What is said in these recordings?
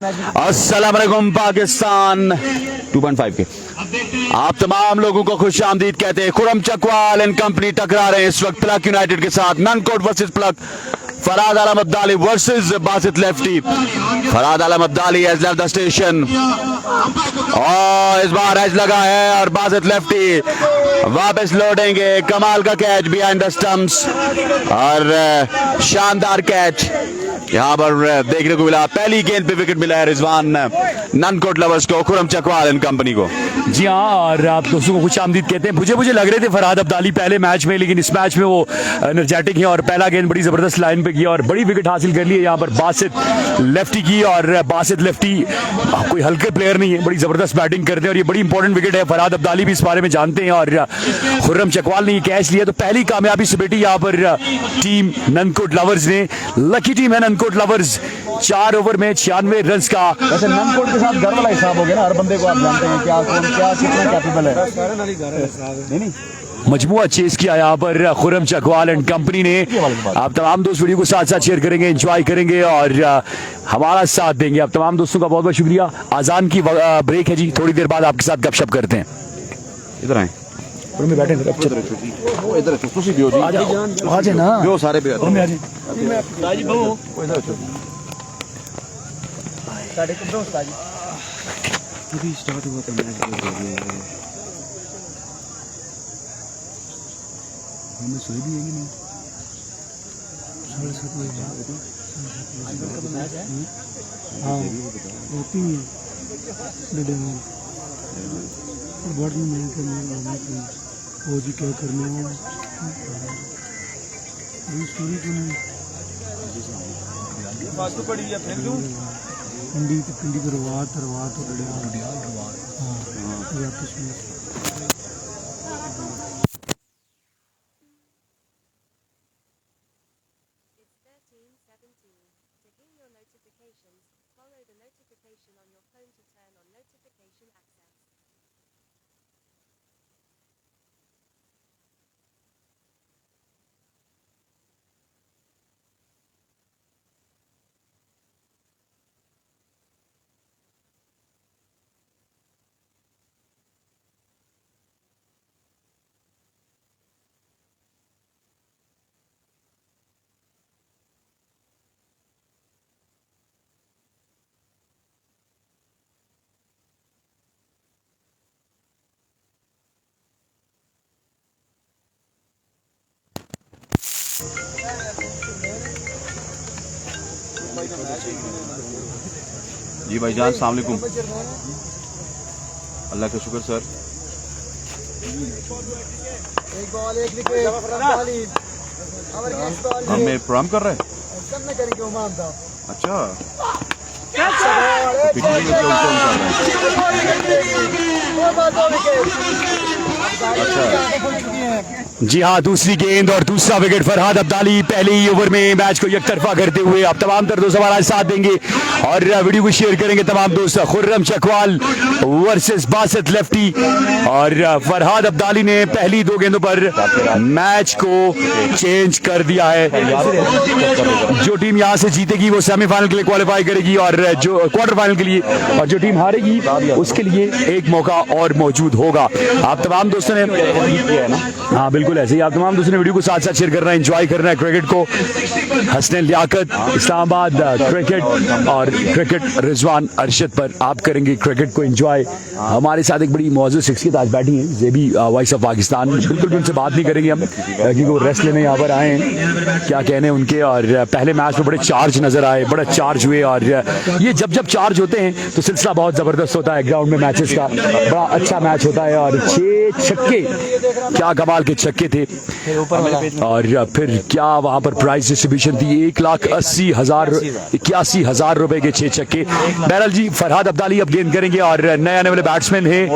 अस्सलाम वालेकुम पाकिस्तान 2.5 के आप तमाम लोगों को खुश आमदीद कहते हैं। खुरम चकवाल एंड कंपनी टकरा रहे हैं इस वक्त प्लग यूनाइटेड के साथ। ननकोट versus Plug, Farhad Alam Abdali versus Basit Lefty. Farhad Alam Abdali has left the station और इस बार हैज लगा है और बासित लेफ्टी वापस लौटेंगे। कमाल का कैच बिहाइंड द स्टंप्स और शानदार कैच यहाँ पर देखने को मिला। पहली गेंद पे विकेट मिला है रिजवान ननकोट लवर्स को, खुरम चकवाल एंड कंपनी को। जी हाँ, और आप दोस्तों को खुश आमदीद कहते हैं। मुझे लग रहे थे फरहाद अब्दाली पहले मैच में, लेकिन इस मैच में वो एनर्जेटिक है और पहला गेंद बड़ी जबरदस्त लाइन पे किया और बड़ी विकेट हासिल कर ली है यहाँ पर बासित लेफ्टी की। और बासित लेफ्टी कोई हल्के प्लेयर नहीं है, बड़ी जबरदस्त बैटिंग करते हैं और ये बड़ी इंपॉर्टेंट विकेट है। फरहाद अब्दाली भी इस बारे में जानते हैं और खुर्रम चकवाल ने ये कैच लिया तो पहली कामयाबी से बेटी यहाँ पर टीम ननकोट लवर्स ने। लकी टीम है ननकोट लवर्स। 4 ओवर में 96 रन का। वैसे ननकोट के साथ घर वाला हिसाब हो गया ना, हर बंदे को आप जानते हैं क्या कौन क्या कितना कैपेबल है। नहीं मजमुआ चेस किया यहाँ पर खुर्रम चकवाल एंड कंपनी ने। आप तमाम दोस्त वीडियो को साथ साथ शेयर करेंगे, एंजॉय करेंगे और हमारा साथ देंगे। आप तमाम दोस्तों का बहुत बहुत शुक्रिया। आजान की ब्रेक है जी, थोड़ी देर बाद आपके साथ गपशप करते हैं। इधर आए में बैठे इधर तुसी भी हो जी, आ जाए ना जो सारे पे आ जाए। स्टार्ट हुआ था मैच, हमें सोई भी है कि नहीं? 7:30 बजे हाँ होती है बड़ी मिनट में वो जी क्या करने वाला स्टोरी को नहीं पिंडी को रवात तो रड़िया हाँ या Kashmir. Follow the notification on your phone to turn on notification access. जी भाईजान अस्सलाम वालेकुम। अल्लाह का शुक्र सर। हमें प्रोग्राम कर रहे हैं। अच्छा जी हाँ, दूसरी गेंद और दूसरा विकेट फरहाद अब्दाली पहले ही ओवर में मैच को एकतरफा करते हुए। आप तमाम दोस्त हमारा साथ देंगे और वीडियो को शेयर करेंगे तमाम दोस्त। खुर्रम चकवाल वर्सेस बासित लेफ्टी और फरहाद अब्दाली ने पहली 2 गेंदों पर मैच को चेंज कर दिया है। जो टीम यहाँ से जीतेगी वो सेमीफाइनल के लिए क्वालिफाई करेगी और जो क्वार्टर फाइनल के लिए, और जो टीम हारेगी उसके लिए एक मौका और मौजूद होगा। आप तमाम दोस्तों ने हाँ बिल्कुल ऐसे ही आप तमाम दोस्तों ने वीडियो को साथ साथ शेयर करना है, एंजॉय करना है क्रिकेट को। हसनैन लियाकत इस्लामाबाद क्रिकेट और क्रिकेट रिजवान अरशद पर आप करेंगे क्रिकेट को एंजॉय। हमारे साथ एक बड़ी मौजूद शख्सियत आज बैठी है, जेबी वॉइस ऑफ पाकिस्तान। बिल्कुल भी उनसे बात नहीं करेंगे हम क्योंकि वो रेस्ट लेने यहाँ पर आए हैं। क्या कहने उनके, और पहले मैच में बड़े चार्ज नजर आए, बड़ा चार्ज हुए और ये जब चार्ज होते हैं तो सिलसिला बहुत जबरदस्त होता है ग्राउंड में मैचेस का, बड़ा अच्छा मैच होता है। और 6 छक्के, क्या कमाल के छक्के थे। और फिर क्या वहां पर प्राइस डिस्ट्रीब्यूशन थी, 1,81,000 रुपए के 6 छक्के। बहरहाल जी, फरहाद अब्दाली अब गेंद करेंगे और नए आने वाले बैट्समैन है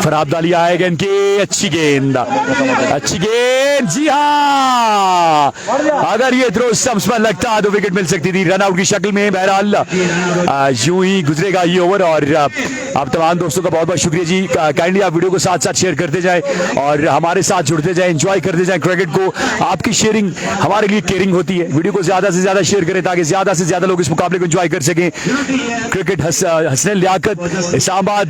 फरहाद अब्दाली आए गेंद के। अच्छी गेंद जी हाँ, अगर ये थ्रो स्टंप्स पर लगता तो विकेट मिल सकती थी रन आउट की शक्ल में। बहरहाल यूं ही गुजरेगा ये ओवर। और आप तमाम दोस्तों का बहुत बहुत शुक्रिया जी। काइंडली आप वीडियो को साथ साथ शेयर करते जाएं और हमारे साथ जुड़ते जाएं, एंजॉय करते जाएं क्रिकेट को। आपकी शेयरिंग हमारे लिए केयरिंग होती है। वीडियो को ज्यादा से ज्यादा शेयर करें ताकि ज्यादा से ज्यादा लोग इस मुकाबले को एंजॉय कर सकें। क्रिकेट हसनैन लियाकत इस्लामाबाद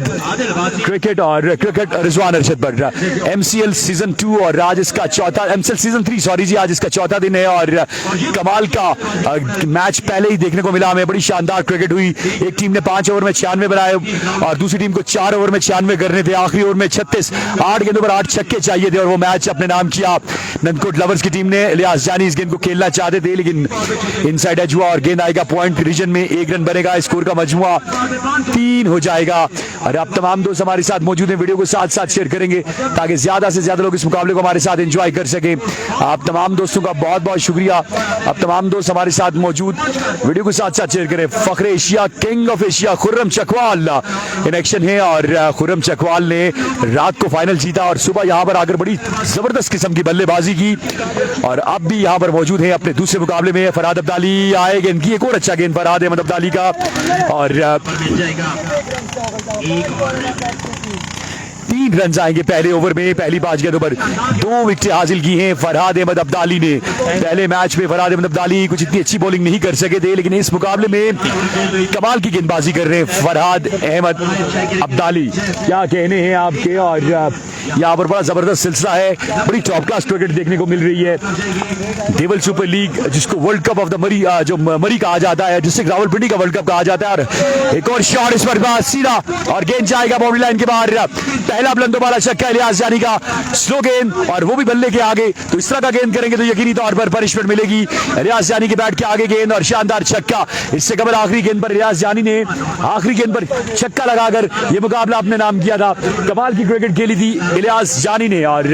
क्रिकेट और क्रिकेट रिजवान अरशद बर्रा MCL सीजन 2 और आज इसका चौथा, MCL सीजन 3 सॉरी जी, आज इसका चौथा दिन है और कमाल का मैच पहले ही देखने को मिला हमें। बड़ी शानदार क्रिकेट हुई। एक टीम ने 5 ओवर में 96 बनाए और दूसरी टीम को 4 ओवर में 96 करने थे। आखिरी ओवर में 36, 8 गेंदों पर 8 छक्के चाहिए थे और वो मैच अपने नाम किया। नंदकोट लवर्स की टीम ने इलियास जानी इस गेंद को खेलना चाहते थे लेकिन इनसाइड एज हुआ और गेंद आएगा पॉइंट रीजन में। 1 रन बनेगा, स्कोर का मजमुआ 3 हो जाएगा। और आप तमाम दोस्त हमारे साथ मौजूद हैं, वीडियो को साथ साथ शेयर करेंगे ताकि ज्यादा से ज्यादा लोग इस मुकाबले को हमारे साथ एंजॉय कर सके। आप तमाम दोस्तों का बहुत बहुत शुक्रिया। आप तमाम दोस्त हमारे साथ मौजूद, वीडियो को साथ साथ शेयर करें। Fakhre Asia, king of Asia Khurram Chakwal in action है और खुर्रम चकवाल ने रात को फाइनल जीता और सुबह यहां पर आकर बड़ी जबरदस्त किस्म की बल्लेबाजी की और अब भी यहां पर मौजूद है अपने दूसरे मुकाबले में। फरहाद अब्दाली आए गेंद की, एक और अच्छा गेंद फरहाद अहमद अब्दाली का और 3 रन आएंगे पहले ओवर में। पहली 5 गेंदों पर 2 विकेट हासिल की हैं फरहाद अहमद अब्दाली ने। पहले मैच में फरहाद अहमद अब्दाली कुछ इतनी अच्छी बॉलिंग नहीं कर सके थे लेकिन इस मुकाबले में कमाल की गेंदबाजी कर रहे हैं फरहाद अहमद अब्दाली। क्या कहने हैं आपके। और यहाँ पर बड़ा जबरदस्त सिलसिला है, बड़ी टॉप क्लास क्रिकेट देखने को मिल रही है। देवल सुपर लीग जिसको वर्ल्ड कप ऑफ द मरी, जो मरी कहा जाता है, डिस्ट्रिक्ट रावलपिंडी का वर्ल्ड कप कहा जाता है। और एक और शॉट इस पर सीधा और गेंद जाएगा बाउंड्री लाइन के बाहर। पहला बुलंदों वाला छक्का इलियास जानी का, स्लो गेंद और वो भी बल्ले के आगे। तो इस तरह का गेंद करेंगे तो यकीनी तौर पर पनिशमेंट मिलेगी। इलियास जानी के बैट के आगे गेंद और शानदार छक्का। इससे कबल आखिरी गेंद पर इलियास जानी ने आखिरी गेंद पर छक्का लगाकर ये मुकाबला अपने नाम किया था। कमाल की क्रिकेट खेली थी इलियास जानी ने और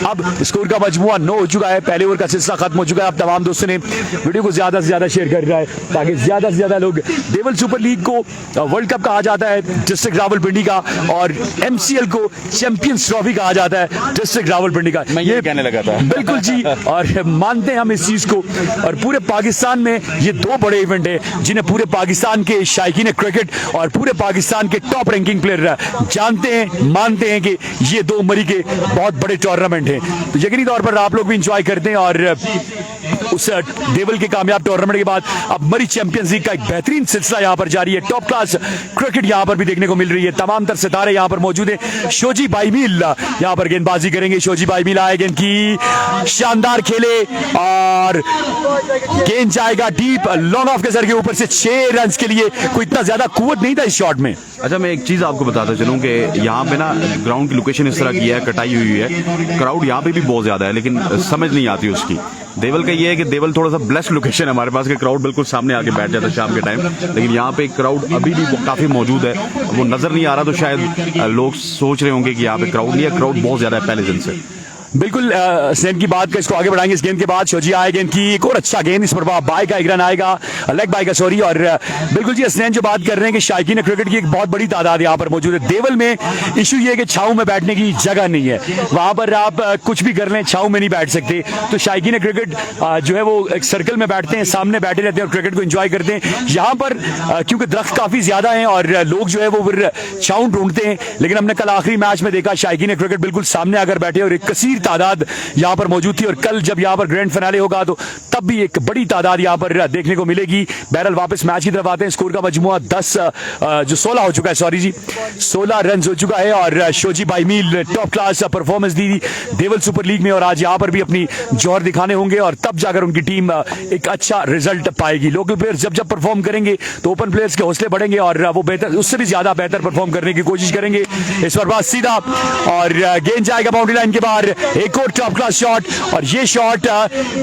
अब स्कोर का मजमुआ 9 हो चुका है। पहले ओवर का सिलसिला खत्म हो चुका है। अब तमाम दोस्तों ने वीडियो को ज्यादा से ज्यादा शेयर कर रहा है ताकि ज्यादा से ज्यादा लोग, देवल सुपर लीग को वर्ल्ड कप कहा जाता है डिस्ट्रिक्ट रावलपिंडी का और MCL को चैंपियंस ट्रॉफी कहा जाता है डिस्ट्रिक्ट रावलपिंडी का। मैं ये कहने लगा था। बिल्कुल जी, और मानते हैं हम इस चीज को। और पूरे पाकिस्तान में ये 2 बड़े इवेंट है जिन्हें पूरे पाकिस्तान के शायकीन क्रिकेट और पूरे पाकिस्तान के टॉप रैंकिंग प्लेयर जानते हैं, मानते हैं कि ये 2 मरी के बहुत बड़े टूर्नामेंट हैं। तो यकीनी तौर पर आप लोग भी इंजॉय करते हैं और उस देवल के कामयाब टूर्नामेंट के बाद अब मरी चैंपियंस लीग का एक बेहतरीन सिलसिला यहाँ पर जारी है। टॉप क्लास क्रिकेट यहाँ पर भी देखने को मिल रही है। तमाम तर सितारे यहाँ पर मौजूद हैं। शोजी बाईमील यहाँ पर गेंदबाजी करेंगे। शोजी बाईमील आए, गेंद की शानदार खेले और गेंद जाएगा डीप लॉन्ग ऑफ के सर के ऊपर से 6 रन के लिए। कोई इतना ज्यादा कुवत नहीं था इस शॉट में। अच्छा, मैं एक चीज आपको बताता चलूं कि यहाँ पे ना ग्राउंड की लोकेशन इस तरह की है, कटाई हुई है। क्राउड यहाँ पे भी बहुत ज्यादा है लेकिन समझ नहीं आती उसकी। देवल का ये है कि देवल थोड़ा सा ब्लेस्ड लोकेशन है हमारे पास, के क्राउड बिल्कुल सामने आके बैठ जाता है शाम के टाइम, लेकिन यहाँ पे क्राउड अभी भी काफी मौजूद है। वो नजर नहीं आ रहा तो शायद लोग सोच रहे होंगे कि यहाँ पे क्राउड नहीं है। क्राउड बहुत ज्यादा है पहले दिन से। बिल्कुल स्नैन की बात का इसको आगे बढ़ाएंगे। इस गेंद के बाद शोजी आए, गेंद की एक और अच्छा गेंद, इस पर बाय का 1 रन आएगा, लेग बाय का सॉरी। और बिल्कुल जी स्नैन जो बात कर रहे हैं कि शायकीन क्रिकेट की एक बहुत बड़ी तादाद यहाँ पर मौजूद है। देवल में इशू ये है कि छाव में बैठने की जगह नहीं है, वहां पर आप कुछ भी कर लें छाव में नहीं बैठ सकते। तो शायकीन क्रिकेट जो है वो एक सर्कल में बैठते हैं, सामने बैठे रहते हैं और क्रिकेट को एंजॉय करते हैं। यहाँ पर क्योंकि दरख्त काफी ज्यादा है और लोग जो है वो फिर छाव ढूंढते हैं, लेकिन हमने कल आखिरी मैच में देखा शायकीन क्रिकेट बिल्कुल सामने आकर बैठे और एक कसीर तादाद यहाँ पर मौजूद थी। और कल जब यहाँ पर ग्रैंड फिनाले होगा तो तब भी एक बड़ी तादाद यहाँ पर देखने को मिलेगी। बहरहाल वापस मैच की तरफ आते हैं। स्कोर का मजमुआ 16 हो चुका है, सॉरी जी 16 रन हो चुका है और शोजी बाईमील टॉप क्लास परफॉर्मेंस दी देवल सुपर लीग में और आज यहाँ पर भी अपनी जोर दिखाने होंगे और तब जाकर उनकी टीम एक अच्छा रिजल्ट पाएगी। लोकल प्लेयर्स जब जब परफॉर्म करेंगे तो ओपन प्लेयर्स के हौसले बढ़ेंगे और वो बेहतर, उससे भी ज्यादा बेहतर परफॉर्म करने की कोशिश करेंगे। इस पर बात सीधा और गेंद जाएगा बाउंड्री लाइन के बाहर। एक और टॉप क्लास शॉट और ये शॉट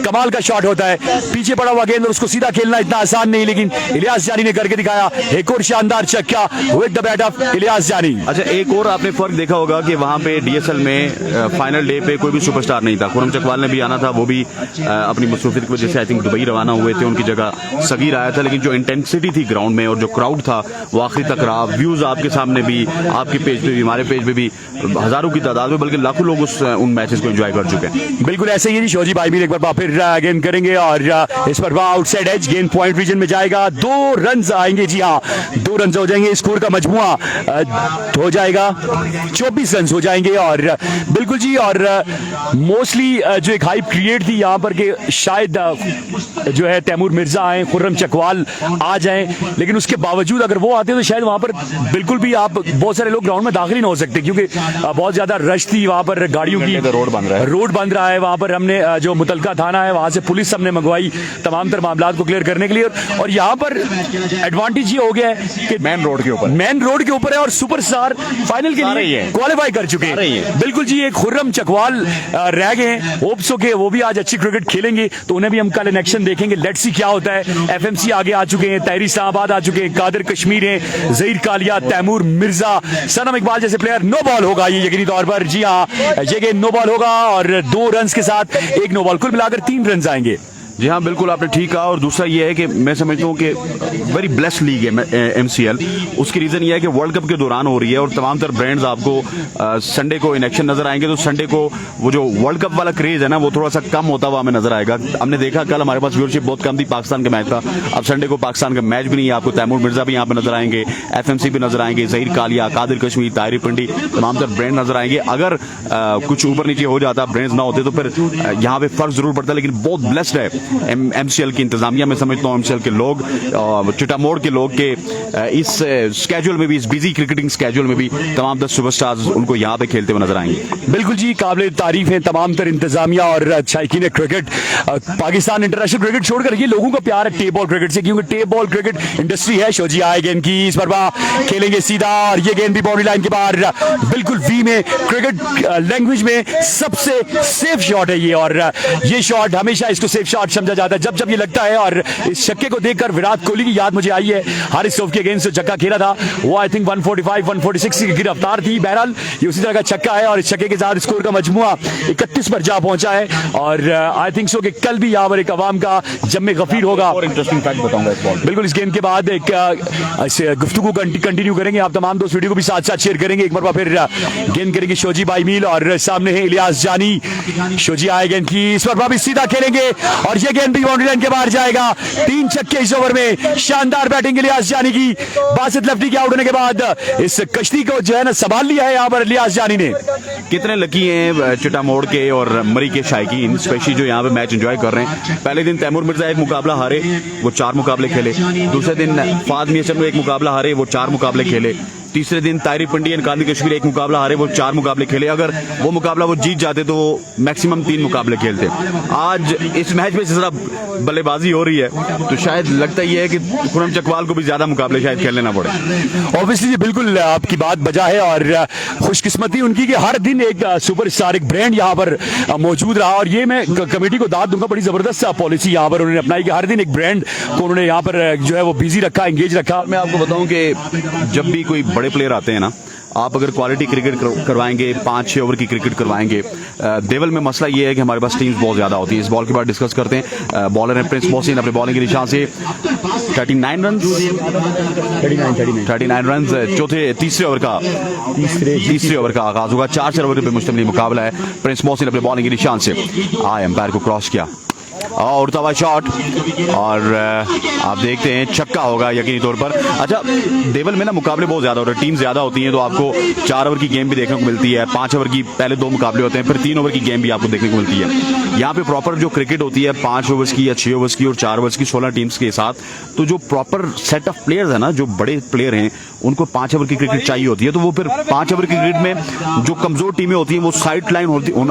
कमाल का शॉट होता है। पीछे पड़ा हुआ गेंद और उसको सीधा खेलना इतना आसान नहीं, लेकिन इलियास जानी ने करके दिखाया। एक और शानदार छक्का with the bat of Ilyas जानी। अच्छा, एक और आपने फर्क देखा होगा कि वहां पे DSL में फाइनल डे पे कोई भी सुपरस्टार नहीं था। खुर्रम चकवाल ने भी आना था, वो भी अपनी मसरूफियत की वजह से आई थिंक दुबई रवाना हुए थे, उनकी जगह सगीर आया था। लेकिन जो इंटेंसिटी थी ग्राउंड में और जो क्राउड था वो आखिरी तक रहा। व्यूज आपके सामने भी, आपके पेज पे भी, हमारे पेज पे भी हजारों की तादाद में बल्कि लाखों लोग उन मैच मैचेस को एंजॉय कर चुके हैं। बिल्कुल ऐसे ही है जी। शोजी भाई भी एक बार फिर गेंद करेंगे और इस पर आउटसाइड एज, गेंद पॉइंट रीजन में जाएगा। 2 रन आएंगे जी हाँ, 2 रन हो जाएंगे। स्कोर का मजमुआ हो जाएगा 24 रन हो जाएंगे। और बिल्कुल जी, और मोस्टली जो एक हाइप क्रिएट थी यहाँ पर कि शायद जो है तैमूर मिर्जा आए, खुर्रम चकवाल आ जाएं, लेकिन उसके बावजूद अगर वो आते तो शायद वहां पर बिल्कुल भी आप बहुत सारे लोग ग्राउंड में दाखिल ही ना हो सकते, क्योंकि बहुत ज्यादा रश थी वहां पर गाड़ियों की। रोड बन रहा है, रोड बन रहा है वहां पर। हमने जो मुतलका थाना है वहां से पुलिस हमने मंगवाई तमाम तर मामला को क्लियर करने के लिए। और यहाँ पर एडवांटेज ये हो गया है कि मेन रोड के ऊपर है और सुपरस्टार फाइनल के लिए क्वालिफाई कर चुके हैं। बिल्कुल जी, एक खुर्रम चकवाल रह गए, होप्स हो के वो भी आज अच्छी क्रिकेट खेलेंगे, तो उन्हें भी हम कल इन एक्शन देखेंगे। लेट्स सी क्या होता है। एफएमसी आगे आ चुके हैं, तहरी इस्लामाबाद आ चुके हैं, कादिर कश्मीर है, जहीर कालिया, तैमूर मिर्जा, सनम इकबाल जैसे प्लेयर। नो बॉल होगा ये यकीनी तौर पर, जी हाँ, ये गेंद नो बॉल होगा और 2 रन के साथ 1 नो बॉल, कुल मिलाकर 3 रन आएंगे। जी हाँ, बिल्कुल आपने ठीक कहा। और दूसरा ये है कि मैं समझता हूँ कि वेरी ब्लेस्ड लीग है एमसीएल। उसकी रीज़न ये है कि वर्ल्ड कप के दौरान हो रही है और तमाम तर ब्रांड्स आपको संडे को इन एक्शन नजर आएंगे। तो संडे को वो जो वर्ल्ड कप वाला क्रेज है ना, वो थोड़ा सा कम होता हुआ हमें नजर आएगा। हमने देखा कल हमारे पास व्यूअरशिप बहुत कम थी पाकिस्तान के मैच का। अब संडे को पाकिस्तान का मैच भी नहीं है, आपको तैमूर मिर्जा भी यहाँ पर नजर आएंगे, एफएमसी भी नजर आएंगे, जहीर कालिया, कादिर कश्मीर, ताहिर पिंडी, तमाम तर ब्रांड नजर आएंगे। अगर कुछ ऊपर नीचे हो जाता, ब्रांड्स ना होते, तो फिर यहाँ पे फर्क जरूर पड़ता, लेकिन बहुत ब्लेस्ड है एमसीएल की इंतजामिया। मैं समझता हूँ एमसीएल के लोग, चिटामोड़ के लोग के इस स्केड्यूल में भी, इस बिजी क्रिकेटिंग स्केड्यूल में भी तमाम 10 सुपरस्टार्स उनको यहाँ पे खेलते हुए नजर आएंगे। बिल्कुल जी, काबिल तारीफ है तमाम तर इंतजामिया और शायकीन क्रिकेट। पाकिस्तान इंटरनेशनल क्रिकेट छोड़कर ये लोगों का प्यार है टेप बॉल क्रिकेट से, क्योंकि टेप बॉल क्रिकेट इंडस्ट्री है। शोजी आए गेंद की, इस पर खेलेंगे सीधा और ये गेंद भी बाउंड्री लाइन के बाहर। बिल्कुल वी में, क्रिकेट लैंग्वेज में सबसे सेफ शॉट है ये, और ये शॉट हमेशा इसको सेफ शॉट समझा जाता है जब जब ये लगता है। और इस छक्के को देखकर विराट कोहली की याद मुझे आई है। हारिस रऊफ के अगेंस्ट जो छक्का खेला था वो आई थिंक 145 146 की गिरफ्तार थी। बहरहाल ये उसी तरह का छक्का है और इस छक्के के साथ स्कोर का मजमुआ 31 पर जा पहुंचा है। और आई थिंक सो कि कल भी यहाँ पर एक अवाम का जम्मे गफीर होगा। और इंटरेस्टिंग फैक्ट बताऊंगा इस बॉल। बिल्कुल, इस गेंद के बाद एक गुफ्तगू कंटिन्यू करेंगे। आप तमाम दोस्त वीडियो को भी साथ साथ शेयर करेंगे। एक बार फिर गेंद करेंगे शोजी बाई मील और सामने है इलियास जानी। शोजी आए गेंद की, इस पर भी सीधा खेलेंगे और ये गेंद भी बाउंड्री लाइन के बाहर जाएगा। 3 छक्के इस ओवर में, शानदार बैटिंग इलियास जानी की। बासित लफ्टी के आउट होने के बाद इस कश्ती को जो है ना संभाल लिया है यहाँ पर इलियास जानी ने। कितने लकी हैं चिटामोड़ के और मरी के शायकीन, स्पेशली जो यहाँ पे मैच एंजॉय कर रहे हैं। पहले दिन तैमूर मिर्जा एक मुकाबला हारे, वो 4 मुकाबले खेले। दूसरे दिन फाद मियां एक मुकाबला हारे, वो 4 मुकाबले खेले। तीसरे दिन ताहिर पिंडी एंड कादिर कश्मीर एक मुकाबला हारे, वो 4 मुकाबले खेले। अगर वो मुकाबला वो जीत जाते तो वो मैक्सिमम 3 मुकाबले खेलते। आज इस मैच में जरा बल्लेबाजी हो रही है तो शायद लगता ही है कि खुर्रम चकवाल को भी ज्यादा मुकाबले शायद खेलने ना पड़े। ऑब्वियसली बिल्कुल आपकी बात बजा है और खुशकिस्मती उनकी कि हर दिन एक सुपरस्टार, एक ब्रांड यहाँ पर मौजूद रहा। और ये मैं कमेटी को दाद दूंगा, बड़ी जबरदस्त पॉलिसी यहाँ पर उन्होंने अपनाई कि हर दिन एक ब्रांड को उन्होंने यहाँ पर जो है वो बिजी रखा, एंगेज रखा। मैं आपको बताऊं कि जब भी कोई बड़े प्लेयर आते हैं ना, आप अगर क्वालिटी क्रिकेट करवाएंगे, 5-6 ओवर की क्रिकेट करवाएंगे। देवल में मसला ये है कि हमारे पास टीम्स बहुत ज्यादा होती है। इस बॉल के बाद डिस्कस करते हैं। बॉलर है प्रिंस मोहसिन, अपने बॉलिंग की निशान से 39 रन तीसरे ओवर का आगाज होगा। 4 ओवर पे मुश्तमिल मुकाबला है। प्रिंस मोहसिन अपने बॉलिंग की निशान से एम्पायर को क्रॉस किया और उड़ता हुआ शॉट और आप देखते हैं छक्का होगा यकीनी तौर पर। अच्छा, देवल में ना मुकाबले बहुत ज्यादा हो रहे हैं, टीम ज्यादा होती हैं, तो आपको 4 ओवर की गेम भी देखने को मिलती है। 5 ओवर की पहले 2 मुकाबले होते हैं, फिर 3 ओवर की गेम भी आपको देखने को मिलती है। यहाँ पे प्रॉपर जो क्रिकेट होती है 5 ओवर्स की या 6 ओवर्स की और 4 ओवर्स की 16 टीम्स के साथ, तो जो प्रॉपर सेट ऑफ प्लेयर्स है ना, जो बड़े प्लेयर हैं, उनको 5 ओवर की क्रिकेट चाहिए होती है। तो वो फिर 5 ओवर की क्रिकेट में जो कमजोर टीमें होती हैं वो साइड लाइन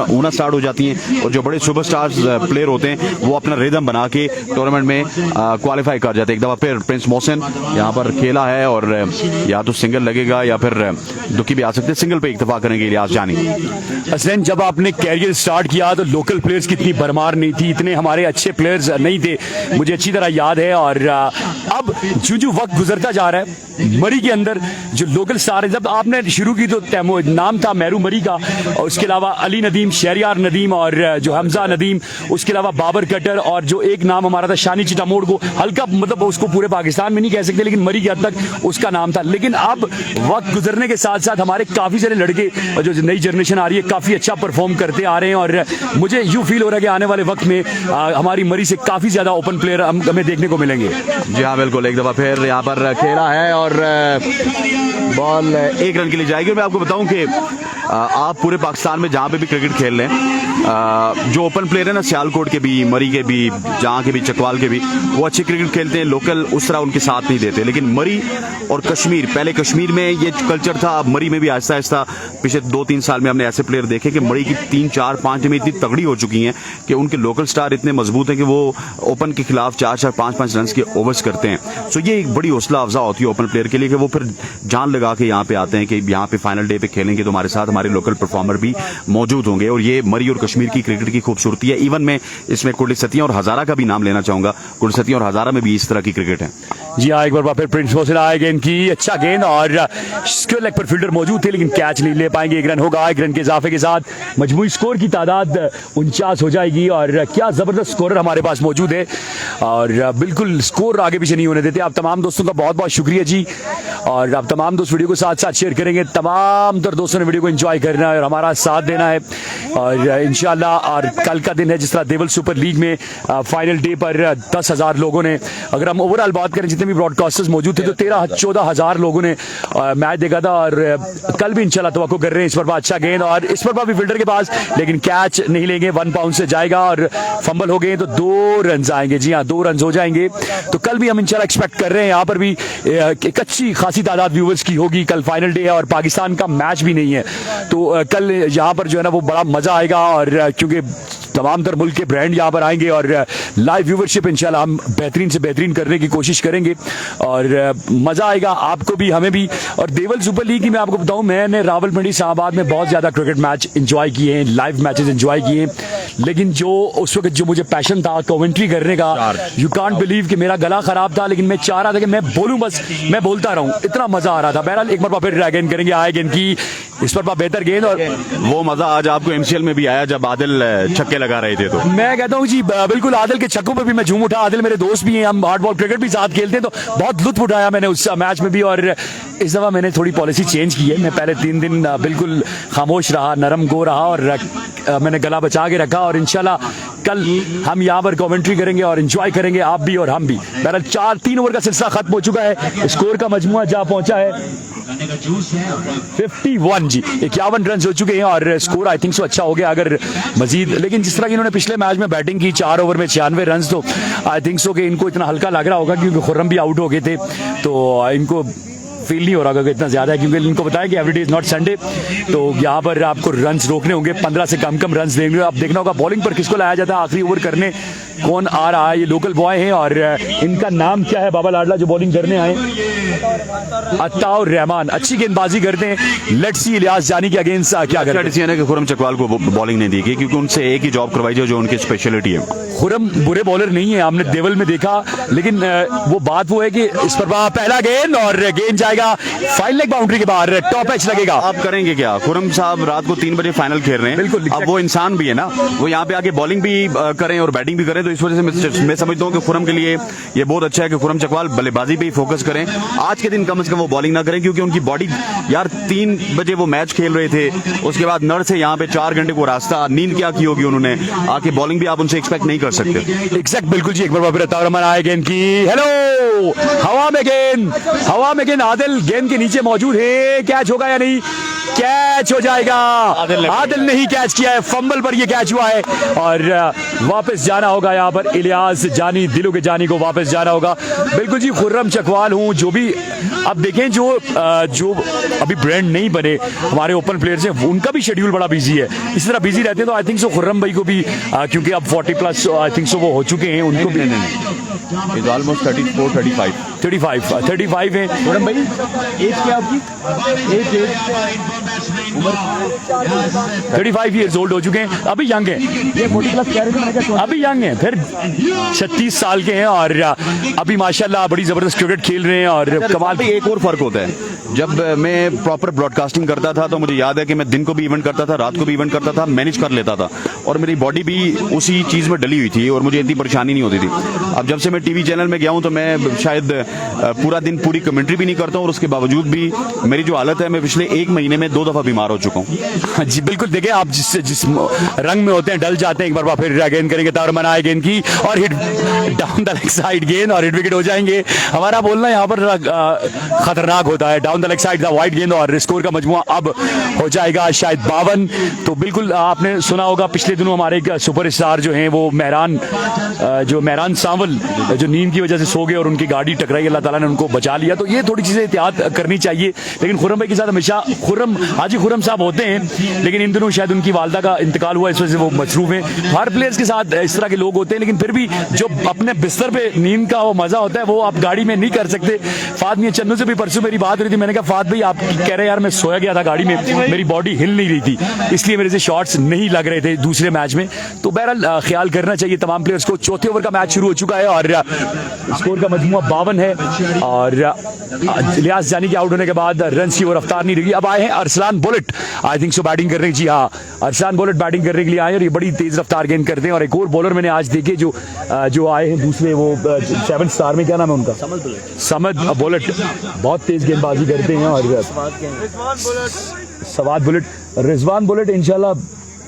होना स्टार्ट हो जाती हैं और जो बड़े सुपरस्टार्स प्लेयर होते हैं वो अपना रिदम बना के टूर्नामेंट में क्वालिफाई कर जाते हैं। एक दफा फिर प्रिंस मोहसिन यहाँ पर खेला है और या तो सिंगल लगेगा या फिर दुखी भी आ सकते हैं। सिंगल पे इत्तेफाक करेंगे इलियास जानी। हसन, जब आपने कैरियर स्टार्ट किया तो लोकल प्लेयर्स की इतनी भरमार नहीं थी, इतने हमारे अच्छे प्लेयर्स नहीं थे, मुझे अच्छी तरह याद है। और अब जो वक्त गुजरता जा रहा है मरी के अंदर जो लोकल स्टार है, जब आपने शुरू की तो नाम था मेरू मरी का, और उसके अलावा अली नदीम, शहरियार नदीम और जो हमजा नदीम, उसके अलावा बाबर कटर, और जो एक नाम हमारा था शानी चिटामोड़ को हल्का, मतलब उसको पूरे पाकिस्तान में नहीं कह सकते लेकिन मरी के हद तक उसका नाम था। लेकिन अब वक्त गुजरने के साथ साथ हमारे काफ़ी सारे लड़के जो नई जनरेशन आ रही है काफ़ी अच्छा परफॉर्म करते आ रहे हैं, और मुझे यूँ फील हो रहा है कि आने वाले वक्त में हमारी मरी से काफ़ी ज़्यादा ओपन प्लेयर हमें देखने को मिलेंगे। जी हाँ बिल्कुल, एक दफ़ा फिर यहाँ पर खेला है और बॉल 1 रन के लिए जाएगी। मैं आपको बताऊं कि आप पूरे पाकिस्तान में जहाँ पे भी क्रिकेट खेल रहे हैं, जो ओपन प्लेयर है ना, सियालकोट के भी, मरी के भी, जहाँ के भी, चकवाल के भी, वो अच्छे क्रिकेट खेलते हैं, लोकल उस तरह उनके साथ नहीं देते। लेकिन मरी और कश्मीर, पहले कश्मीर में ये कल्चर था, अब मरी में भी आहिस्ता आहिस्ता पिछले 2-3 साल में हमने ऐसे प्लेयर देखे कि मरी की 3-4-5 टीमें इतनी तगड़ी हो चुकी हैं कि उनके लोकल स्टार इतने मजबूत हैं कि वो ओपन के खिलाफ 4-4, 5-5 रन के ओवर्स करते हैं। सो ये एक बड़ी हौसला अफजा होती है ओपन प्लेयर के लिए कि वो फिर जान लगा के यहाँ पे आते हैं कि यहाँ पे फाइनल डे पे खेलेंगे तो हमारे साथ हमारे लोकल परफॉर्मर भी मौजूद होंगे। और ये मरी और कश्मीर की क्रिकेट की खूबसूरती है। इवन मैं इसमें कुर्डिस्तान और हजारा का भी नाम लेना चाहूंगा। कुर्डिस्तान और हजारा में भी इस तरह की क्रिकेट है। जी हाँ, एक बार फिर प्रिंस मोहसिन आए गेंद की, अच्छा गेंद, और स्क्वायर लेग पर फील्डर मौजूद थे लेकिन कैच नहीं ले पाएंगे। 1 रन होगा। 1 रन के इजाफे के साथ मजमूई स्कोर की तादाद 49 हो जाएगी। और क्या जबरदस्त स्कोरर हमारे पास मौजूद है और बिल्कुल स्कोर आगे पीछे नहीं होने देते। आप तमाम दोस्तों का बहुत बहुत शुक्रिया जी। और आप तमाम दोस्त वीडियो को साथ साथ शेयर करेंगे। तमाम दोस्तों ने वीडियो को एंजॉय करना है और हमारा साथ देना है। और इंशाल्लाह और कल का दिन है, जिस तरह देवल सुपर लीग में फाइनल डे पर 10,000 लोगों ने, अगर हम ओवरऑल बात करें जितने भी ब्रॉडकास्टर्स मौजूद थे तो 13-14 हज़ार लोगों ने मैच देखा था। और कल भी इंशाल्लाह तवक्को कर रहे हैं। इस पर अच्छा गेंद और इस पर भी फील्डर के पास, लेकिन कैच नहीं लेंगे। 1 पाउंड से जाएगा और फंबल हो गए तो 2 रन आएंगे। जी हाँ, 2 रन हो जाएंगे। तो कल भी हम इंशाल्लाह एक्सपेक्ट कर रहे हैं यहाँ पर भी एक अच्छी खासी तादाद व्यूवर्स की होगी। कल फाइनल डे है और पाकिस्तान का मैच भी नहीं है, तो कल यहाँ पर जो है ना वो बड़ा मजा आएगा। और क्योंकि तमाम तर मुल्क के ब्रांड यहाँ पर आएंगे और लाइव व्यूवरशिप इंशाल्लाह हम बेहतरीन से बेहतरीन करने की कोशिश करेंगे और मज़ा आएगा आपको भी हमें भी। और देवल सुपर लीग की मैं आपको बताऊं, मैंने रावलपिंडी इस्लामाबाद में बहुत ज़्यादा क्रिकेट मैच इंजॉय किए हैं, लाइव मैचेस इंजॉय किए हैं। लेकिन जो उस वक्त जो मुझे पैशन था कमेंट्री करने का, यू कांट बिलीव कि मेरा गला ख़राब था लेकिन मैं चाह रहा था कि मैं बोलूँ, बस मैं बोलता रहूँ, इतना मज़ा आ रहा था। बहरहाल एक बार फिर गेंद करेंगे, आए गेंद की, इस पर बेहतर गेंद। और वो मज़ा आज आपको एमसीएल में भी आया जब आदिल छक्के लगा रहे थे। तो मैं कहता हूँ जी बिल्कुल, आदिल के छक्कों पे भी मैं झूम उठा। आदिल मेरे दोस्त भी हैं, हम हार्ड बॉल क्रिकेट भी साथ खेलते हैं, तो बहुत लुत्फ उठाया मैंने उस मैच में भी। और इस दफ़ा मैंने थोड़ी पॉलिसी चेंज की है। मैं पहले 3 दिन बिल्कुल खामोश रहा, नरम गो रहा और मैंने गला बचा के रखा। और इंशाल्लाह कल हम यहाँ पर कमेंट्री करेंगे और एंजॉय करेंगे, आप भी और हम भी। बहरहाल 3 ओवर का सिलसिला खत्म हो चुका है। स्कोर का मजमुआ जहाँ पहुंचा है 51 जी, 51 रन हो चुके हैं और स्कोर आई थिंक सो अच्छा हो गया अगर मजीद। लेकिन जिस तरह की इन्होंने पिछले मैच में बैटिंग की 4 ओवर में 96 रन, तो आई थिंक सो कि इनको इतना हल्का लग रहा होगा क्योंकि खुर्रम भी आउट हो गए थे, तो इनको फील नहीं हो रहा कि इतना ज़्यादा है। क्योंकि इनको बताया कि एवरीडे इज़ नॉट संडे, तो यहाँ पर आपको रन्स रोकने होंगे, 15 से कम रन्स देंगे। अब देखना होगा बॉलिंग पर किसको लाया जाता है, आखिरी ओवर करने कौन आ रहा है। ये लोकल बॉय हैं और इनका नाम क्या है, बाबा लाडला जो बॉलिंग करने आए, अताउर रहमान, अच्छी गेंदबाजी करते हैं। लेट्स सी इलियास जानी के अगेंस्ट क्या करते हैं। डिसीजन है कि खुर्रम चकवाल को बॉलिंग नहीं दी गई क्योंकि उनसे एक ही जॉब करवाई जो उनकी स्पेशलिटी है। खुर्रम बुरे बॉलर नहीं है, हमने देवल में देखा, लेकिन वो बात वो है कि इस पर पहला गेंद और गेंद जाएगा फाइनल लेग बाउंड्री के बाहर, टॉप एज लगेगा। आप करेंगे क्या? खुर्रम साहब रात को 3 बजे फाइनल खेल रहे हैं। बिल्कुल, अब वो इंसान भी है ना, वो यहाँ पे आके बॉलिंग भी करें और बैटिंग भी करें, तो इस वजह से मैं समझता हूँ कि खुर्रम के लिए ये बहुत अच्छा है कि खुर्रम चकवाल बल्लेबाजी पे ही फोकस करें। आज के दिन कम से कम वो बॉलिंग ना करें क्योंकि उनकी बॉडी, यार 3 बजे वो मैच खेल रहे थे, उसके बाद नर से यहाँ पे 4 घंटे को रास्ता, नींद क्या की होगी उन्होंने, आके बॉलिंग भी आप उनसे एक्सपेक्ट नहीं कर सकते। एग्जैक्ट, बिल्कुल जी। एक बार अताउर रहमान आए गेंद की, हेलो, हवा में गेंद, आदिल गेंद के नीचे मौजूद है, कैच होगा या नहीं? कैच हो जाएगा। आदिल ने ही कैच किया है, फंबल पर ये कैच हुआ है और वापस जाना होगा यहाँ पर इलियास जानी, दिलों के जानी को वापस जाना होगा। बिल्कुल जी, खुर्रम चकवाल हूँ जो भी, अब देखें जो अभी ब्रांड नहीं बने हमारे ओपन प्लेयर्स हैं, उनका भी शेड्यूल बड़ा बिजी है, इसी तरह बिजी रहते हैं। तो आई थिंक सो खुर्रम भाई को भी क्योंकि अब 40+ आई थिंक सो वो हो चुके हैं, उनको भी इज ऑलमोस्ट 35 है। खुर्रम भाई एज क्या आपकी? एज 35 ईयर्स ओल्ड हो चुके हैं, अभी यंग हैं, ये 40 प्लस कह रहे थे, मैंने कहा अभी यंग हैं, फिर 36 साल के हैं और अभी माशाल्लाह बड़ी जबरदस्त क्रिकेट खेल रहे हैं और कमाल। एक और फर्क होता है, जब मैं प्रॉपर ब्रॉडकास्टिंग करता था तो मुझे याद है कि मैं दिन को भी इवेंट करता था, रात को भी इवेंट करता था, मैनेज कर लेता था और मेरी बॉडी भी उसी चीज में डली हुई थी और मुझे इतनी परेशानी नहीं होती थी। अब जब से मैं टीवी चैनल में गया हूं तो मैं शायद पूरा दिन पूरी कमेंट्री भी नहीं करता हूं और उसके बावजूद भी मेरी जो हालत है, मैं पिछले 1 महीने में 2 दफा बीमार हो चुका हूं। जी बिल्कुल, देखिए आप जिस रंग में होते हैं डल जाते हैं, एक बार फिर गेंद करेंगे तार मनाए गेंद की और hit down the leg side गेंद और हिट विकेट हो जाएंगे। हमारा बोलना यहाँ पर खतरनाक होता है, down the leg side the wide गेंद और स्कोर का मजमुआ अब हो जाएगा शायद 52। तो बिल्कुल आपने सुना होगा पिछले दिनों हमारे एक सुपरस्टार जो हैं वो मेहरान सांवल जो नींद की वजह से सो गए और उनकी गाड़ी टकराई, अल्लाह ताला ने उनको बचा लिया। तो ये थोड़ी चीजें एहतियात करनी चाहिए, लेकिन खुर्रम भाई के साथ हमेशा हाजी खुर्रम साहब होते हैं, लेकिन इन दिनों शायद उनकी वालदा का इंतकाल हुआ, इस वजह से वो मसरूफ हैं। हर प्लेयर्स के साथ इस तरह के लोग होते हैं, लेकिन फिर भी जो अपने बिस्तर पे नींद का वो मजा होता है वो आप गाड़ी में नहीं कर सकते। फात मियां चन्नू से भी परसों मेरी बात रही थी, मैंने कहा फात भाई आप कह रहे यार मैं सोया गया था गाड़ी में, मेरी बॉडी हिल नहीं रही थी, इसलिए मेरे से शॉट्स नहीं लग रहे थे दूसरे मैच में। तो बहरहाल ख्याल करना चाहिए तमाम प्लेयर्स को। चौथे ओवर का मैच शुरू हो चुका है और स्कोर का मजमुआ 52 है और लियाज जानी के आउट होने के बाद रन की ओर रफ्तार नहीं रही। अब आए हैं Arsalan bullet, I think so batting करने, जी हाँ अरसलान बुलेट बैटिंग करने के लिए आए और ये बड़ी तेज रफ्तार गेंद करते हैं। और एक और बॉलर मैंने आज देखे जो आए हैं दूसरे, वो 7 स्टार में क्या नाम है उनका, समद बुलेट, बहुत तेज गेंदबाजी करते हैं। और सवाद बुलेट, रिजवान बुलेट इंशाल्लाह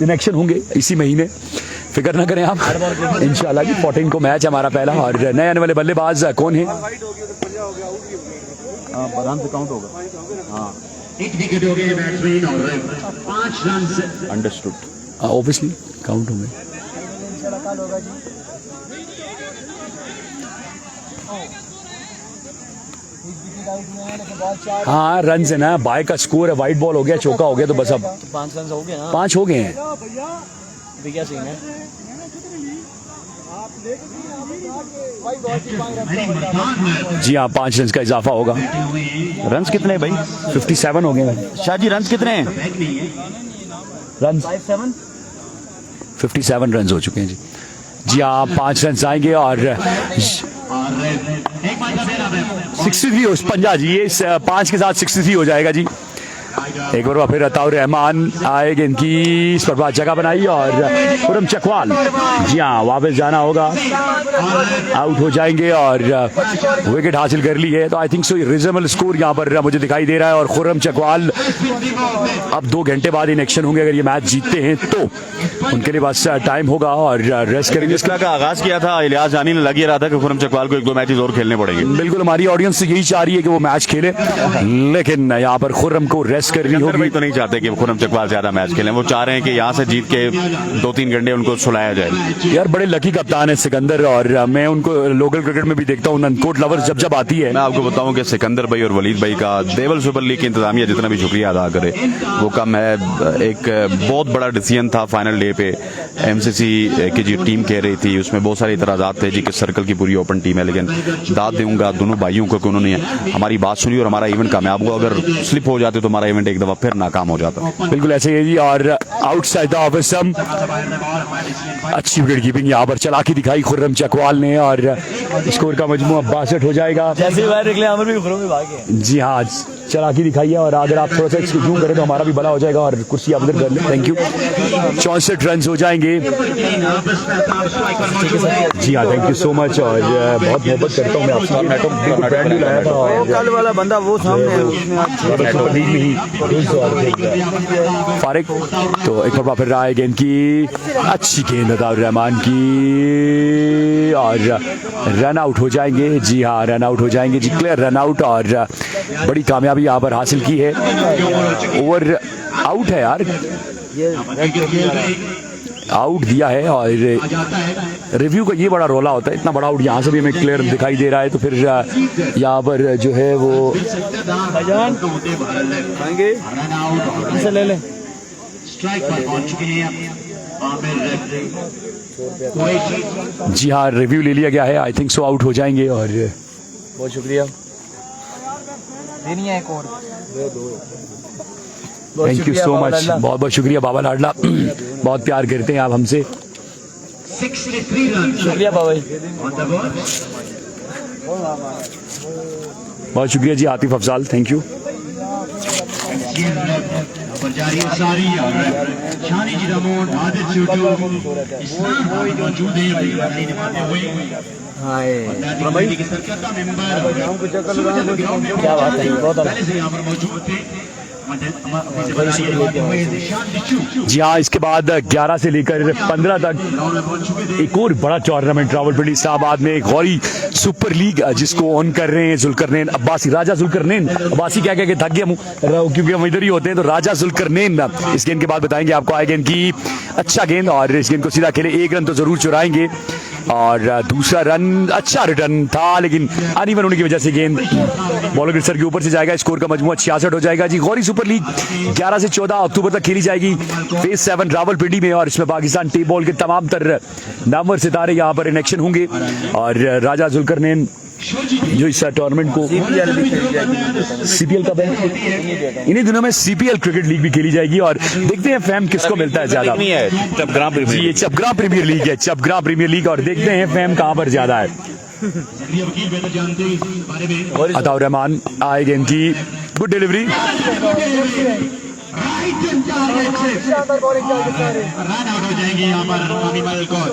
इनेक्शन होंगे इसी महीने, फिक्र ना करें आप इंशाल्लाह की। 14 को मैच हमारा पहला और नए आने वाले बल्लेबाज कौन है? अंडरस्टूड, ऑब्वियसली काउंट होंगे। हाँ रन है ना, बाय का स्कोर है, वाइट बॉल हो गया, चौका हो गया, तो बस अब 5 रन हो गए ना, 5 हो गए हैं। अभी क्या सीन है? जी हाँ 5 रन का इजाफा होगा। रन्स कितने भाई? 57 हो गए शाह जी, रन्स कितने हैं? रन 57 रन हो चुके हैं जी। जी हाँ 5 रन आएंगे और 63 हो पंजा जी, ये 5 के साथ 63 हो जाएगा जी। एक बार फिर अताउर रहमान आएगी इनकी, इस पर बात जगह बनाई और खुर्रम चकवाल जी हाँ वापस जाना होगा, आउट हो जाएंगे और विकेट हासिल कर ली है। तो I think so reasonable score यहाँ पर मुझे दिखाई दे रहा है और खुर्रम चकवाल अब 2 घंटे बाद इन एक्शन होंगे, अगर ये मैच जीतते हैं तो उनके लिए बस टाइम होगा और रेस्ट करेंगे। इस तरह का आगाज किया था इलियास जानी ने, लग ही रहा था कि खुर्रम चकवाल को 1-2 मैचेस और खेलने पड़ेंगे। बिल्कुल हमारी ऑडियंस यही चाह रही है कि वो मैच खेले, लेकिन यहाँ पर खुर्रम को रेस्ट करनी होगी। तो नहीं चाहते कि खुर्रम चकवाल ज्यादा मैच खेलें, वो चाह रहे हैं कि यहाँ से जीत के 2-3 घंटे उनको सुलाया जाए। यार बड़े लकी कप्तान है सिकंदर, और मैं उनको लोकल क्रिकेट में भी देखता हूँ, ननकोट लवर्स जब आती है। मैं आपको बताऊं कि सिकंदर भाई और वलीद भाई का देवल सुपर लीग की इंतजामिया जितना भी शुक्रिया अदा करे वो कम है। एक बहुत बड़ा डिसीजन था फाइनल डे पे, एमसीसी की जो टीम कह रही थी उसमें बहुत सारे इतराजात थे जी कि सर्कल की पूरी ओपन टीम है, लेकिन दाद दूंगा दोनों भाइयों को कि उन्होंने हमारी बात सुनी और हमारा इवेंट कामयाब हुआ। अगर स्लिप हो जाते तो हमारा इवेंट एक दफा फिर नाकाम हो जाता। बिल्कुल ऐसे ही जी। और आउटसाइड द ऑफ स्टंप अच्छी विकेट कीपिंग यहाँ पर चला के दिखाई खुर्रम चकवाल ने और स्कोर का मजमूआ 62 हो जाएगा। जैसे बाहर निकले आमिर भी खुर्रम में भागे। जी हाँ चला के दिखाई है और अगर आप थोड़ा सा जूम करें तो हमारा भी भला हो जाएगा और कुर्सी आप उधर कर लें। Thank you. 64 रन हो जाएंगे। जी हाँ थैंक यू सो मच और बहुत मोहब्बत करता हूँ मैं आपसे। ब्रांड भी लाया था और कल वाला बंदा वो सामने है, उसमें फारिक। तो एक बार फिर रहा है गेंद की, अच्छी गेंद अताउर रहमान की और रन आउट हो जाएंगे। जी हाँ रन आउट हो जाएंगे जी, क्लियर रन आउट और बड़ी कामयाबी यहाँ पर हासिल की है। ओवर आउट है यार, आउट दिया है और रिव्यू का ये बड़ा रोला होता है। इतना बड़ा आउट यहाँ से भी हमें क्लियर दिखाई दे रहा है, तो फिर यहाँ पर जो है वो ले लें। जी हाँ रिव्यू ले लिया गया है, आई थिंक सो आउट हो जाएंगे और बहुत शुक्रिया। देनी है एक और थैंक यू सो मच, बहुत बहुत शुक्रिया बाबा लाडला, बहुत प्यार करते हैं आप हमसे। 63 runs शुक्रिया बाबा जी। on the board. बहुत शुक्रिया जी आतिफ अफजाल, थैंक यू। पर जारी सारी और शानी जी रमोन आदित छोटू इस्लाम मौजूद है अपनी लड़ाई निभाते हुए। हाय कमेटी के सरकर्ता मेंबर क्या बात है, बहुत पहले से यहाँ पर मौजूद थे। जी हाँ, इसके बाद 11 से लेकर 15 तक एक और बड़ा टूर्नामेंट रावलपिंडी इस्लामाबाद में, गौरी सुपर लीग जिसको ऑन कर रहे हैं जुल्करनैन अब्बासी, राजा जुल्करनैन अब्बासी क्या क्या थक गया क्योंकि हम इधर ही होते हैं, तो राजा जुल्करनैन। इस गेंद के बाद बताएंगे आपको आए गेंद की, अच्छा गेंद और इस गेंद को सीधा खेले, एक रन तो जरूर चुराएंगे और दूसरा रन अच्छा रिटर्न था लेकिन अनइवन होने की वजह से गेंद बॉलर सर के ऊपर से जाएगा। स्कोर का मजमूआ 66 हो जाएगा जी। गौरी सुपर लीग 11 से 14 अक्टूबर तक खेली जाएगी फेज 7 रावलपिंडी में और इसमें पाकिस्तान टी बॉल के तमाम तर नामवर सितारे यहाँ पर इन एक्शन होंगे और राजा जुल्करनैन जो इस टूर्नामेंट को सीपीएल कब है, इन्हीं दिनों में सीपीएल क्रिकेट लीग भी खेली जाएगी और देखते हैं फैम किसको मिलता है ज्यादा। ये चपग्राम प्रीमियर लीग है, चपग्राम प्रीमियर लीग, और देखते हैं फैम कहां पर ज्यादा है। अताउर रहमान आए गेंद की, गुड डिलीवरी, रन आउट हो जाएंगे यहाँ पर कामी मलकोट।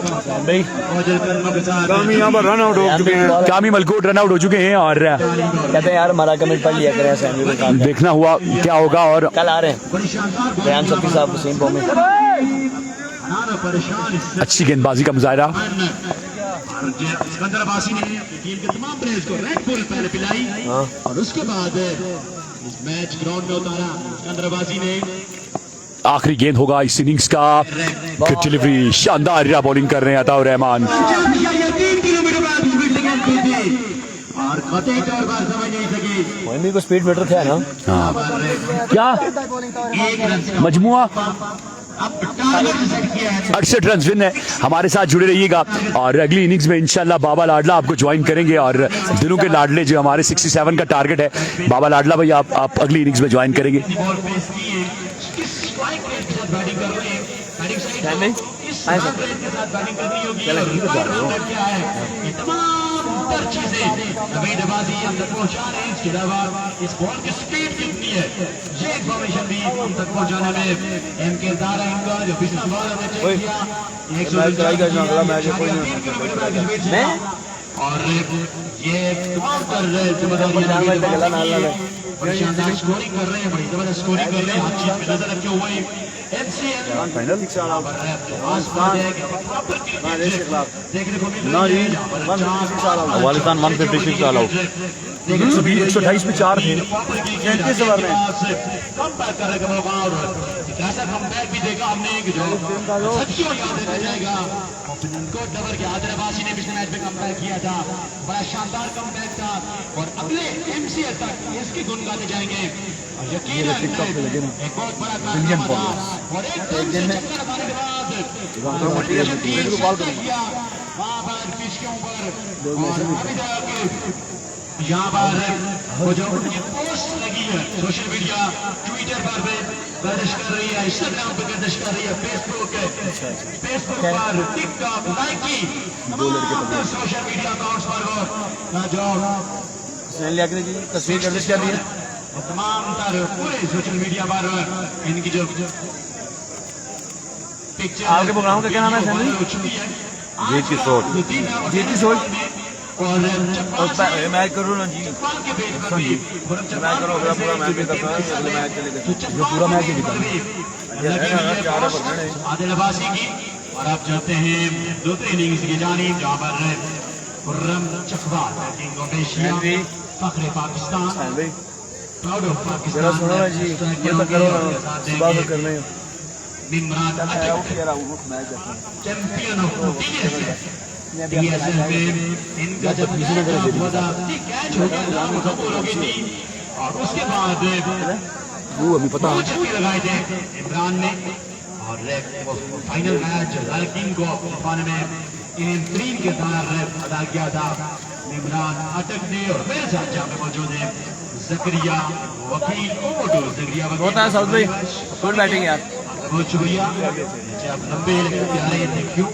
कामी यहाँ पर रन आउट हो चुके हैं। कामी मलकोट रन आउट हो चुके हैं और कहते हैं यार हमारा कमेंट पढ़ लिया करें सैमी को काम। देखना हुआ क्या होगा। और कल आ रहे हैं बयान सफी साहब हुसैन में। परेशान अच्छी गेंदबाजी का मुजाहरा, सिकंदर अब्बासी ने टीम के तमाम प्लेयर्स को रेड बुल पहले पिलाई और उसके बाद इस मैच ग्राउंड में उतारा। सिकंदर अब्बासी ने आखिरी गेंद होगा इस इनिंग्स का, गुड डिलीवरी, शानदार बॉलिंग कर रहे हैं अताउर रहमान। 3 किलोमीटर बाद स्पीड से गेंद खेलती और कतई तौर पर समझ नहीं सकी। मोहिमी को स्पीड मीटर था ना, क्या एक रन मजमुआ अब टारगेट सेट किया है। 68 रन विन है। हमारे साथ जुड़े रहिएगा और अगली इनिंग्स में इंशाल्लाह बाबा लाडला आपको ज्वाइन करेंगे और दिलों के लाडले जो हमारे 67 का टारगेट है, बाबा लाडला भाई आप अगली इनिंग्स में ज्वाइन करेंगे। बॉल पेश की है, किस स्ट्राइक रेट के साथ बैटिंग कर रहे हैं, बैटिंग साइड इस रेट के साथ बैटिंग करनी होगी। क्या है ये तमाम तर चीजें नवीद अब्बासी हम तक पहुंचा रहे हैं। इसके अलावा इस बॉल की स्पीड कितनी है ये इन्फॉर्मेशन भी हम तक पहुंचाने में एम किरदार है इनका, जो पिछला बॉल हमने चेक किया 100 और ये तमाम कर रहे हैं बड़ी शानदार स्कोरिंग कर रहे हैं, बड़ी जबरदस्त स्कोरिंग कर रहे हैं। हर चीज पे नजर रखे हुए एमसीएल फाइनल देखने को मिल रहा है। अफगानिस्तान 156 ऑल आउट, 128 में 4 थे। 33 ओवर में कम बैक करने का मौका और एक ऐसा कम बैक भी देखा हमने कि जो सदियों याद रखा जाएगा। कोट डबर के आदिल अब्बासी ने पिछले मैच में कम बैक किया था, बड़ा शानदार कम बैक था और अगले एमसीएल तक इसके गुण गाते जाएंगे और यकीनन एक बहुत बड़ा कारनामा था और एक दिन से चक्कर लगाने के बाद वहां पर पिच के ऊपर यहाँ पर वो जो उनकी पोस्ट लगी है सोशल मीडिया ट्विटर पर गर्दिश कर रही है, इंस्टाग्राम पर गर्दिश कर रही है, फेसबुक पर, टिकटॉक, नाइकी, तमाम सोशल मीडिया अकाउंट्स पर जो तस्वीर गर्दिश कर रही है तमाम तर पूरे सोशल मीडिया पर इनकी जो पिक्चर आपके प्रोग्राम का क्या नाम है सैमी? हो चुकी है जीती सोच और मैच करो ना जी, के पेज पर भी मैच करो पूरा मैच भी करता है, अगले मैच चलेगा जो पूरा मैच ही जीता आदिल अब्बासी की। और आप चाहते हैं दूसरी इनिंग्स की जानिब जहाँ पर Khurram Chakwal batting of Asia, फख्रे पाकिस्तान, प्राउड ऑफ पाकिस्तान सुनो ना जी, ये तो करो ना सुबह को करने निमरान चैंपियन ऑफ डीएसएल में इनका जब कैच होगा वो कबूल होगी थी और उसके बाद वो अभी पता छक्के लगाए थे इमरान ने और वो फाइनल मैच लाल किंग को पाने में इन 3 के किरदार अदा किया था इमरान अटकने और मेरे साथ जहाँ पे मौजूद है जकरिया वकील जकरिया बहुत है साउथ भाई, गुड बैटिंग यार। बहुत शुक्रिया आप लंबे लेकिन प्यारे, थैंक यू।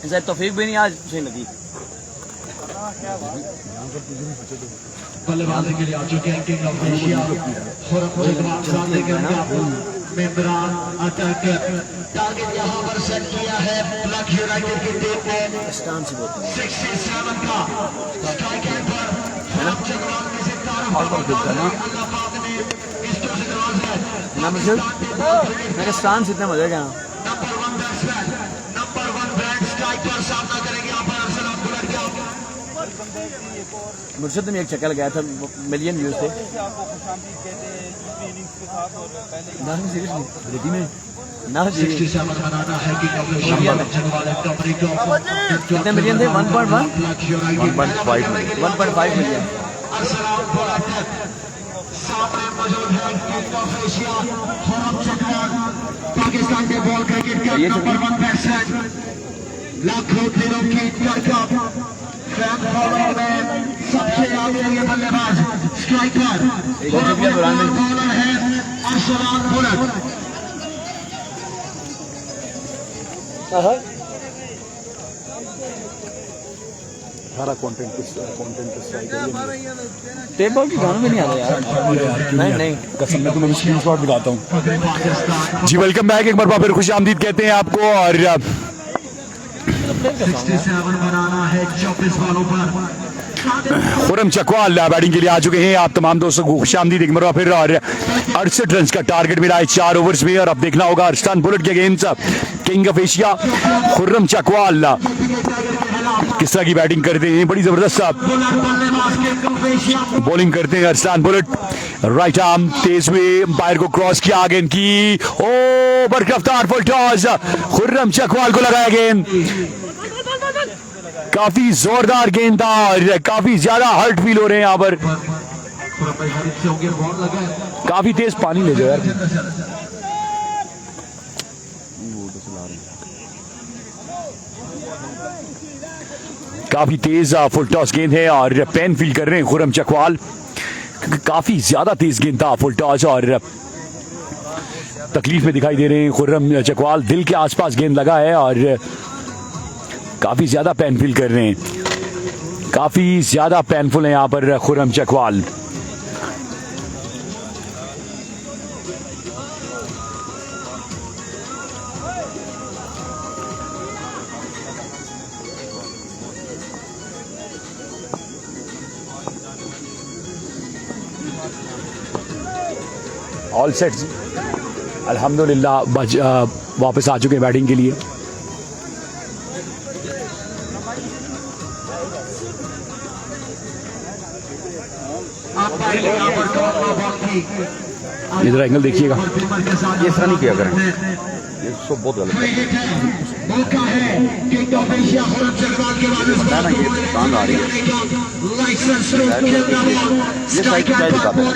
इनसे तौफीक भी नहीं आज सही लगी। बल्लेबाजी के लिए आ चुके हैं किंग ऑफ एशिया इमरान अटक। टारगेट यहाँ पर सेट किया है ब्लैक यूनाइटेड की टीम ने 67 का स्ट्राइक एंड पर अल्लाह पाक ने इस तरह से नवाजा है। ना मुझे मेरे स्टांस इतने मजे के हैं। Number 1 batsman, number 1 brand strike पर सामना करेंगे यहाँ पर अरसलान बुलट का। मुर्शद में एक चक्कर गया था, मिलियन व्यूज थे। ना सीरियसली रेडी में ना जी 67 बनाना है किंग ऑफ एशिया जगवाले टॉपरी टॉप। कितने मिलियन थे? 1.1 1.5 1.5 मिलियन। अरसलान बुलट सामने मौजूद है king of Asia Khurram Chakwal, Pakistan के बॉल क्रिकेट का नंबर 1 बैट्समैन, लाखों दिनों की तरकब फैन फॉलोअर में सबसे आगे ये बल्लेबाज स्ट्राइकर बॉलर है अरसलान बुलट। सारा कंटेंट टेप बॉल की गाना भी नहीं आ रहा यार। नहीं नहीं कसम मैं तुम्हें स्क्रीनशॉट दिखाता हूँ। जी वेलकम बैक, एक बार फिर खुश आमदीद कहते हैं आपको। और 67 बनाना है 24 बॉलों पर। खुरम चकवाल बैटिंग के लिए आ चुके हैं। आप तमाम दोस्तों को खुश आमदीद एक बार फिर। और 68 रन का टारगेट मिला है 4 ओवर्स में। और अब देखना होगा अरसलान बुलट के against king of Asia Khurram Chakwal किस तरह की बैटिंग करते हैं। बड़ी जबरदस्त बॉलिंग करते हैं अरसलान बुलट। राइट आर्म तेज हुए, अंपायर को क्रॉस किया, गेंद की ओ बरकफ्तार फुल टॉस, खुर्रम चकवाल को लगाया गेंद। काफी जोरदार गेंद था और काफी ज्यादा हर्ट फील हो रहे हैं यहाँ पर। काफी तेज पानी ले जाओ यार। काफी तेज फुल टॉस गेंद है और पेन फील कर रहे हैं खुर्रम चकवाल। काफी ज्यादा तेज गेंद था फुल टॉस और तकलीफ में दिखाई दे रहे हैं खुर्रम चकवाल। दिल के आसपास गेंद लगा है और काफी ज्यादा पेन फील कर रहे हैं। काफी ज्यादा पेनफुल है यहाँ पर खुर्रम चकवाल। ऑल सेट अल्हम्दुलिल्लाह वापस आ चुके हैं बैटिंग के लिए। इधर एंगल देखिएगा, ये इस तरह नहीं किया करें, ये सब बहुत गलत है। ना ये टांग आ रही है, ये साइड की साइड दिखाता है।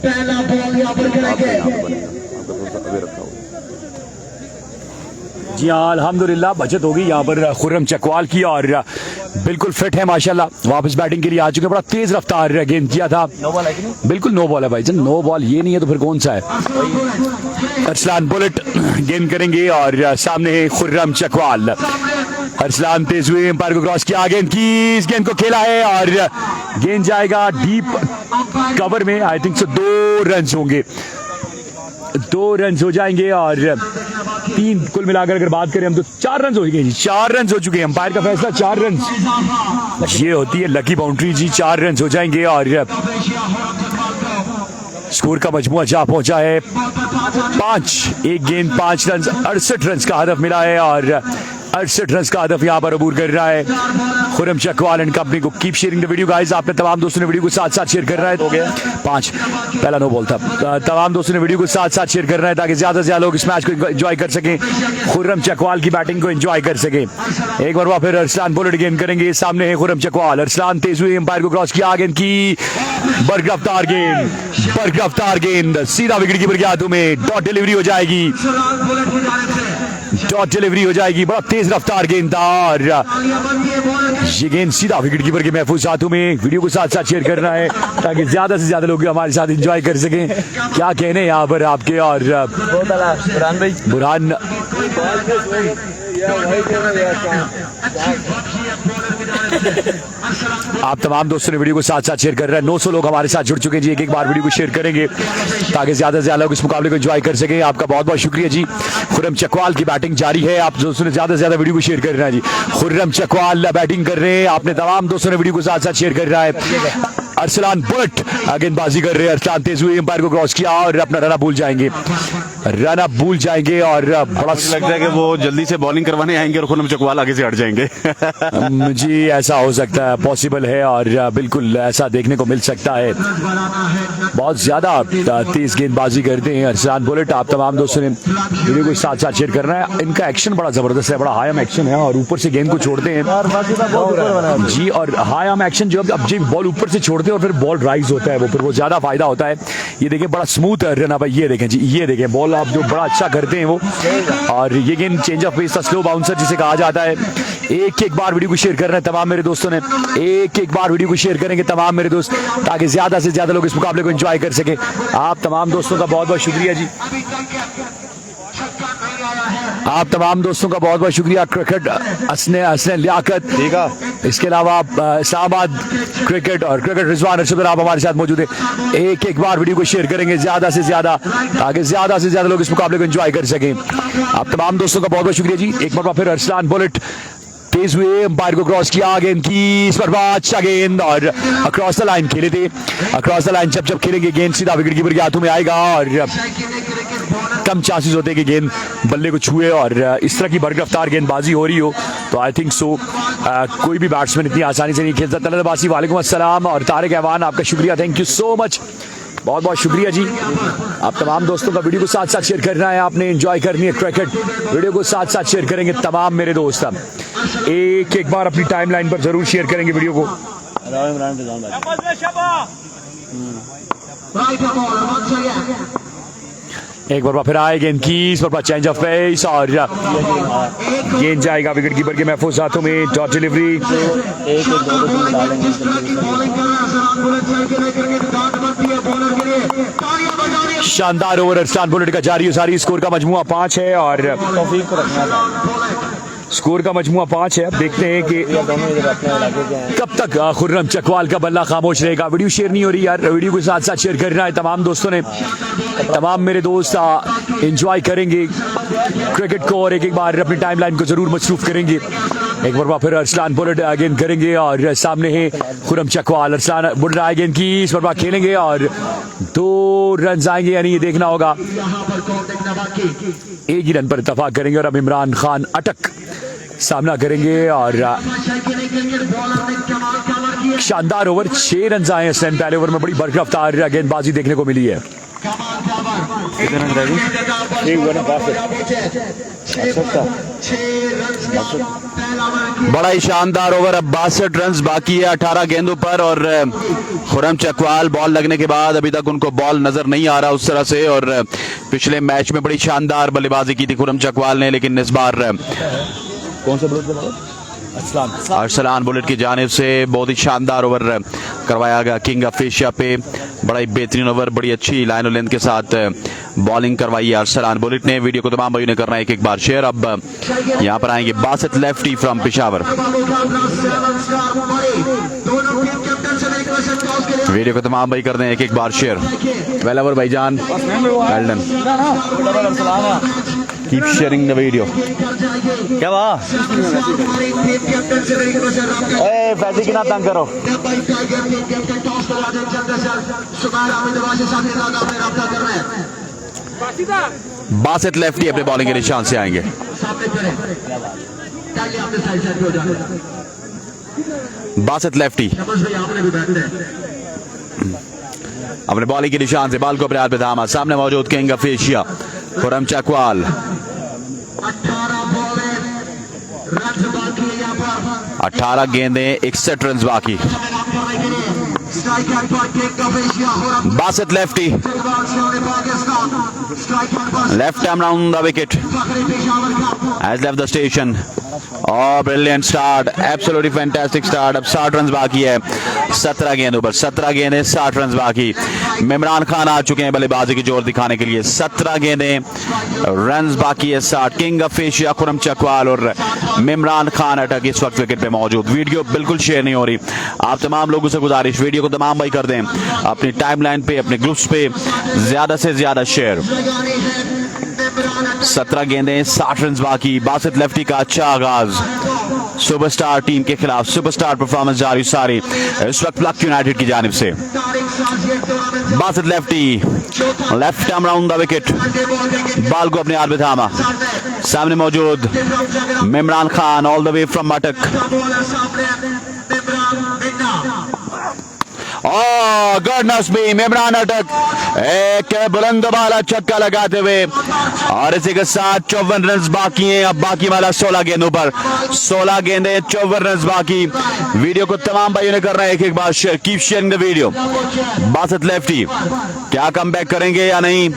पहला बॉल यहाँ पर करेंगे। जी हाँ अल्हम्दुलिल्लाह बचत होगी यहाँ पर खुर्रम चकवाल की और बिल्कुल फिट है माशाल्लाह। वापस बैटिंग के लिए आ चुके हैं। बड़ा तेज रफ्तार गेंद किया था। नो बॉल है कि नहीं? बिल्कुल नो बॉल है भाईजान। नो बॉल ये नहीं है तो फिर कौन सा है। अरसलान बुलट गेंद करेंगे और सामने है खुर्रम चकवाल। अरसलान तेज हुए, अंपायर को क्रॉस किया, गेंद की, इस गेंद को खेला है और गेंद जाएगा डीप कवर में। आई थिंक सो 2 रन होंगे, 2 रन हो जाएंगे और 3 कुल मिलाकर अगर बात करें हम तो 4 रन हो गए जी। 4 रन हो चुके हैं। अंपायर का फैसला 4 रन, ये होती है लकी बाउंड्री जी। 4 रन हो जाएंगे और स्कोर का मजमुआ जा पहुंचा है 5। एक गेंद 5 रन, 68 रन का हदफ मिला है और 68 रन का हदफ यहाँ पर अबूर कर रहा है खुरम चकवाल एंड कंपनी को। Keep sharing the video guys, आपने तमाम दोस्तों ने वीडियो को साथ साथ शेयर करना है। हो गया 5, पहला नो बॉल था। तमाम दोस्तों ने वीडियो को साथ साथ शेयर करना है ताकि ज्यादा से ज्यादा लोग इस मैच को एंजॉय कर सकें, खुर्रम चकवाल की बैटिंग को एंजॉय कर सकें। एक बार फिर अरसलान बुलेट गेंद करेंगे, सामने है खुर्रम चकवाल। अरसलान तेज हुए एम्पायर को क्रॉस किया, गेंद की बरगरफ्तार गेंद सीधा विकेट कीपर के हाथों में। डॉट डिलीवरी हो जाएगी, बड़ा तेज रफ्तार गेंद था और ये गेंद सीधा विकेट कीपर के महफूज हाथों में। वीडियो को साथ साथ शेयर करना है ताकि ज्यादा से ज्यादा लोग हमारे साथ एंजॉय कर सकें। क्या कहने यहाँ पर आपके और बुरहान आप तमाम दोस्तों ने वीडियो को साथ साथ शेयर कर रहे हैं। 900 लोग हमारे साथ जुड़ चुके हैं जी। एक बार वीडियो को शेयर करेंगे ताकि ज्यादा से ज्यादा लोग इस मुकाबले को एंजॉय कर सकें। आपका बहुत बहुत शुक्रिया जी। खुर्रम चकवाल की बैटिंग जारी है, आप दोस्तों ने ज्यादा से ज्यादा वीडियो को शेयर करना है जी। खुर्रम चकवाल बैटिंग कर रहे हैं, आपने तमाम दोस्तों ने वीडियो को साथ साथ शेयर कर रहा है। अरसलान बुलेट गेंदबाजी कर रहे हैं, अरसलान तेज हुए एम्पायर को क्रॉस किया और अपना रन अप भूल जाएंगे और बड़ा लगता है कि वो जल्दी से बॉलिंग करवाने आएंगे और खुर्रम चकवाल आगे से हट जाएंगे। जी ऐसा हो सकता है, पॉसिबल है और बिल्कुल ऐसा देखने को मिल सकता है। बहुत ज्यादा तेज गेंदबाजी करते हैं अरसलान बुलेट। आप तमाम दोस्तों ने वीडियो को साथ साथ शेयर करना है। इनका एक्शन बड़ा जबरदस्त है, बड़ा हाई आर्म एक्शन है और ऊपर से गेंद को छोड़ते हैं जी। और हाई आर्म एक्शन जो अब जी बॉल ऊपर से छोड़ते हैं और फिर बॉल राइज होता है, वो फिर वो ज्यादा फायदा होता है। ये देखें बड़ा स्मूथ रन भाई, ये देखें जी, ये देखें बॉल आप जो बड़ा अच्छा करते हैं वो। और ये गेंद चेंज ऑफ पेस था, स्लो बाउंसर जिसे कहा जाता है। एक बार वीडियो को शेयर कर रहे हैं तमाम मेरे दोस्तों ने, एक बार वीडियो को शेयर करेंगे तमाम मेरे दोस्त ताकि ज्यादा से ज्यादा लोग इस मुकाबले को एंजॉय कर सके। आप तमाम दोस्तों का बहुत बहुत शुक्रिया जी। आप तमाम दोस्तों का बहुत बहुत शुक्रिया। क्रिकेट असने लियाकत, ठीक है, इसके अलावा इस्लामाबाद क्रिकेट और क्रिकेट रिजवान अर्शद आप हमारे साथ मौजूद है। एक बार वीडियो को शेयर करेंगे ज्यादा से ज्यादा ताकि ज्यादा से ज्यादा लोग इस मुकाबले को एंजॉय कर सकें। आप तमाम दोस्तों का बहुत बहुत शुक्रिया जी। एक बार फिर अरसलान बुलेट तेज हुए एम्पायर को क्रॉस किया, गेंद की इस पर अच्छा गेंद और अक्रॉस द लाइन खेले थे। अक्रॉस द लाइन जब खेलेंगे गेंद सीधा विकेट कीपर के हाथों में आएगा और कम चांसेस होते हैं कि गेंद बल्ले को छुए और इस तरह की बरगरफ्तार गेंदबाजी हो रही हो तो आई थिंक सो कोई भी बैट्समैन इतनी आसानी से नहीं खेलता। तलत अब्बासी वालेकुम अस्सलाम और तारिक अहवान आपका शुक्रिया, थैंक यू सो मच, बहुत बहुत शुक्रिया जी। आप तमाम दोस्तों का वीडियो को साथ साथ शेयर करना है, आपने एंजॉय करनी है क्रिकेट। वीडियो को साथ साथ शेयर करेंगे तमाम मेरे दोस्त। एक बार अपनी टाइमलाइन पर जरूर शेयर करेंगे वीडियो को। एक बार फिर आए गेंद की इस पर चेंज ऑफ पेस और गेंद जाएगा विकेट कीपर के महफूज हाथों में। डॉट डिलीवरी शानदार ओवर अरसलान बुलेट का जारी सारी। स्कोर का मजमुआ 5 है और स्कोर का मजमुआ 5 है। अब देखते हैं कि कब तक खुर्रम चकवाल का बल्ला खामोश रहेगा। वीडियो शेयर नहीं हो रही यार, वीडियो को साथ साथ शेयर करना है तमाम दोस्तों ने। तमाम मेरे दोस्त एंजॉय करेंगे क्रिकेट को और एक बार अपनी टाइमलाइन को जरूर मसरूफ करेंगे। एक बार फिर अरसलान बुलेट गेंद करेंगे और सामने है खुर्रम चकवाल। अरसलान बुलेट आए गेंद की इस बार खेलेंगे और 2 रन आएंगे, यानी ये देखना होगा। एक ही रन पर इत्तेफाक करेंगे और अब इमरान खान अटक सामना करेंगे और शानदार ओवर। 6 रन आए हैं पहले ओवर में, बड़ी बरगरफ्तार गेंदबाजी देखने को मिली है। बड़ा ही शानदार ओवर। अब 62 रन बाकी है 18 गेंदों पर और खुर्रम चकवाल बॉल लगने के बाद अभी तक उनको बॉल नजर नहीं आ रहा उस तरह से। और पिछले मैच में बड़ी शानदार बल्लेबाजी की थी खुर्रम चकवाल ने, लेकिन इस बार कौन सा बुलेट अरसलान बुलेट की जानिब से बहुत ही शानदार ओवर करवाया गया किंग ऑफ एशिया पे। बड़ा ही बेहतरीन ओवर, बड़ी अच्छी लाइन और लेंथ के साथ बॉलिंग करवाई है अरसलान बुलेट ने। वीडियो को तमाम भाइयों ने करना है एक बार शेयर। अब यहाँ पर आएंगे Basit lefty from Peshawar. Video को तमाम भाई कर दें एक बार शेयर। वेल ओवर भाईजान, well done, keep sharing the video. क्या वाह पैसे कितना तंग करो। बासित लेफ्टी अपने बॉलिंग के निशान से आएंगे। पहले आपने साइड साइड पे हो जाना। बासित लेफ्टी शमस भाई आपने भी बैठना है। अपने बॉलिंग के निशान से बाल को अपने हाथ पे थामा। सामने मौजूद king of Asia Khurram Chakwal. 18 बॉलें रन बाकी है यहाँ पर। 18 गेंदें 61 रन बाकी। स्ट्राइक एंड पर king of Asia Khurram Basit Lefty Chakwal से पाकिस्तान। स्ट्राइक एंड पर left arm round the wicket फखरे पेशावर का has left the station. Oh, brilliant start. Absolutely fantastic start. अब 60 रन बाकी है 17 गेंदों पर। 17 गेंदें 60 रन बाकी। इमरान खान आ चुके हैं बल्लेबाजी की जोर दिखाने के लिए। 17 गेंदें रन बाकी है 60। King of Asia Khurram Chakwal और इमरान खान अटक इस वक्त विकेट पे मौजूद। वीडियो बिल्कुल शेयर नहीं हो रही। आप तमाम लोगों से गुजारिश, वीडियो को तमाम भाई कर दें अपनी टाइमलाइन पे, अपने ग्रुप्स पे ज्यादा से ज्यादा शेयर। 17 गेंदें 60 रन बाकी। बासित लेफ्टी का अच्छा आगाज सुपरस्टार टीम के खिलाफ। सुपरस्टार परफॉर्मेंस जारी सारी इस वक्त प्लक यूनाइटेड की जानिब से। Basit lefty left arm round the wicket, ball को अपने हाथ में थामा। सामने मौजूद Imran Khan all the way from मटक। गॉडनेस मी इमरान अटक एक बुलंद वाला छक्का लगाते हुए और इसी के साथ 54 रन बाकी हैं। अब बाकी वाला 16 गेंदों पर 16 गेंदें 54 रन बाकी। वीडियो को तमाम भाइयों ने करना है एक बार share. Keep sharing the video. Basit Lefty क्या कमबैक करेंगे या नहीं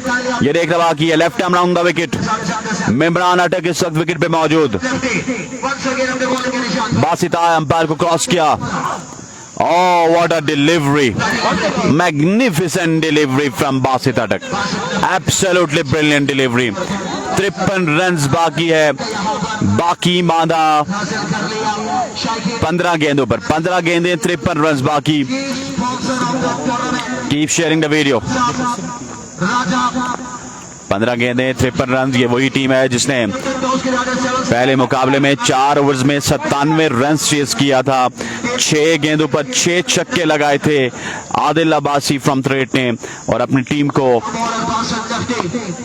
ये देखना बाकी है। Left arm round the wicket, Imran Attock इस वक्त विकेट पे मौजूद। बासित आया, अंपायर को क्रॉस किया। Oh, what a delivery. Magnificent delivery from Basit Atak. Absolutely brilliant delivery. 53 run बाकी है। बाकी मादा 15 गेंदों पर। 15 गेंदें 53 रन बाकी। Keep sharing the video. 15 गेंदें 53 रन। ये वही टीम है जिसने पहले मुकाबले में 4 ओवर्स में 97 रन चेस किया था। 6 गेंदों पर 6 छक्के लगाए थे आदिल अब्बासी फ्रॉम थ्रेट ने और अपनी टीम को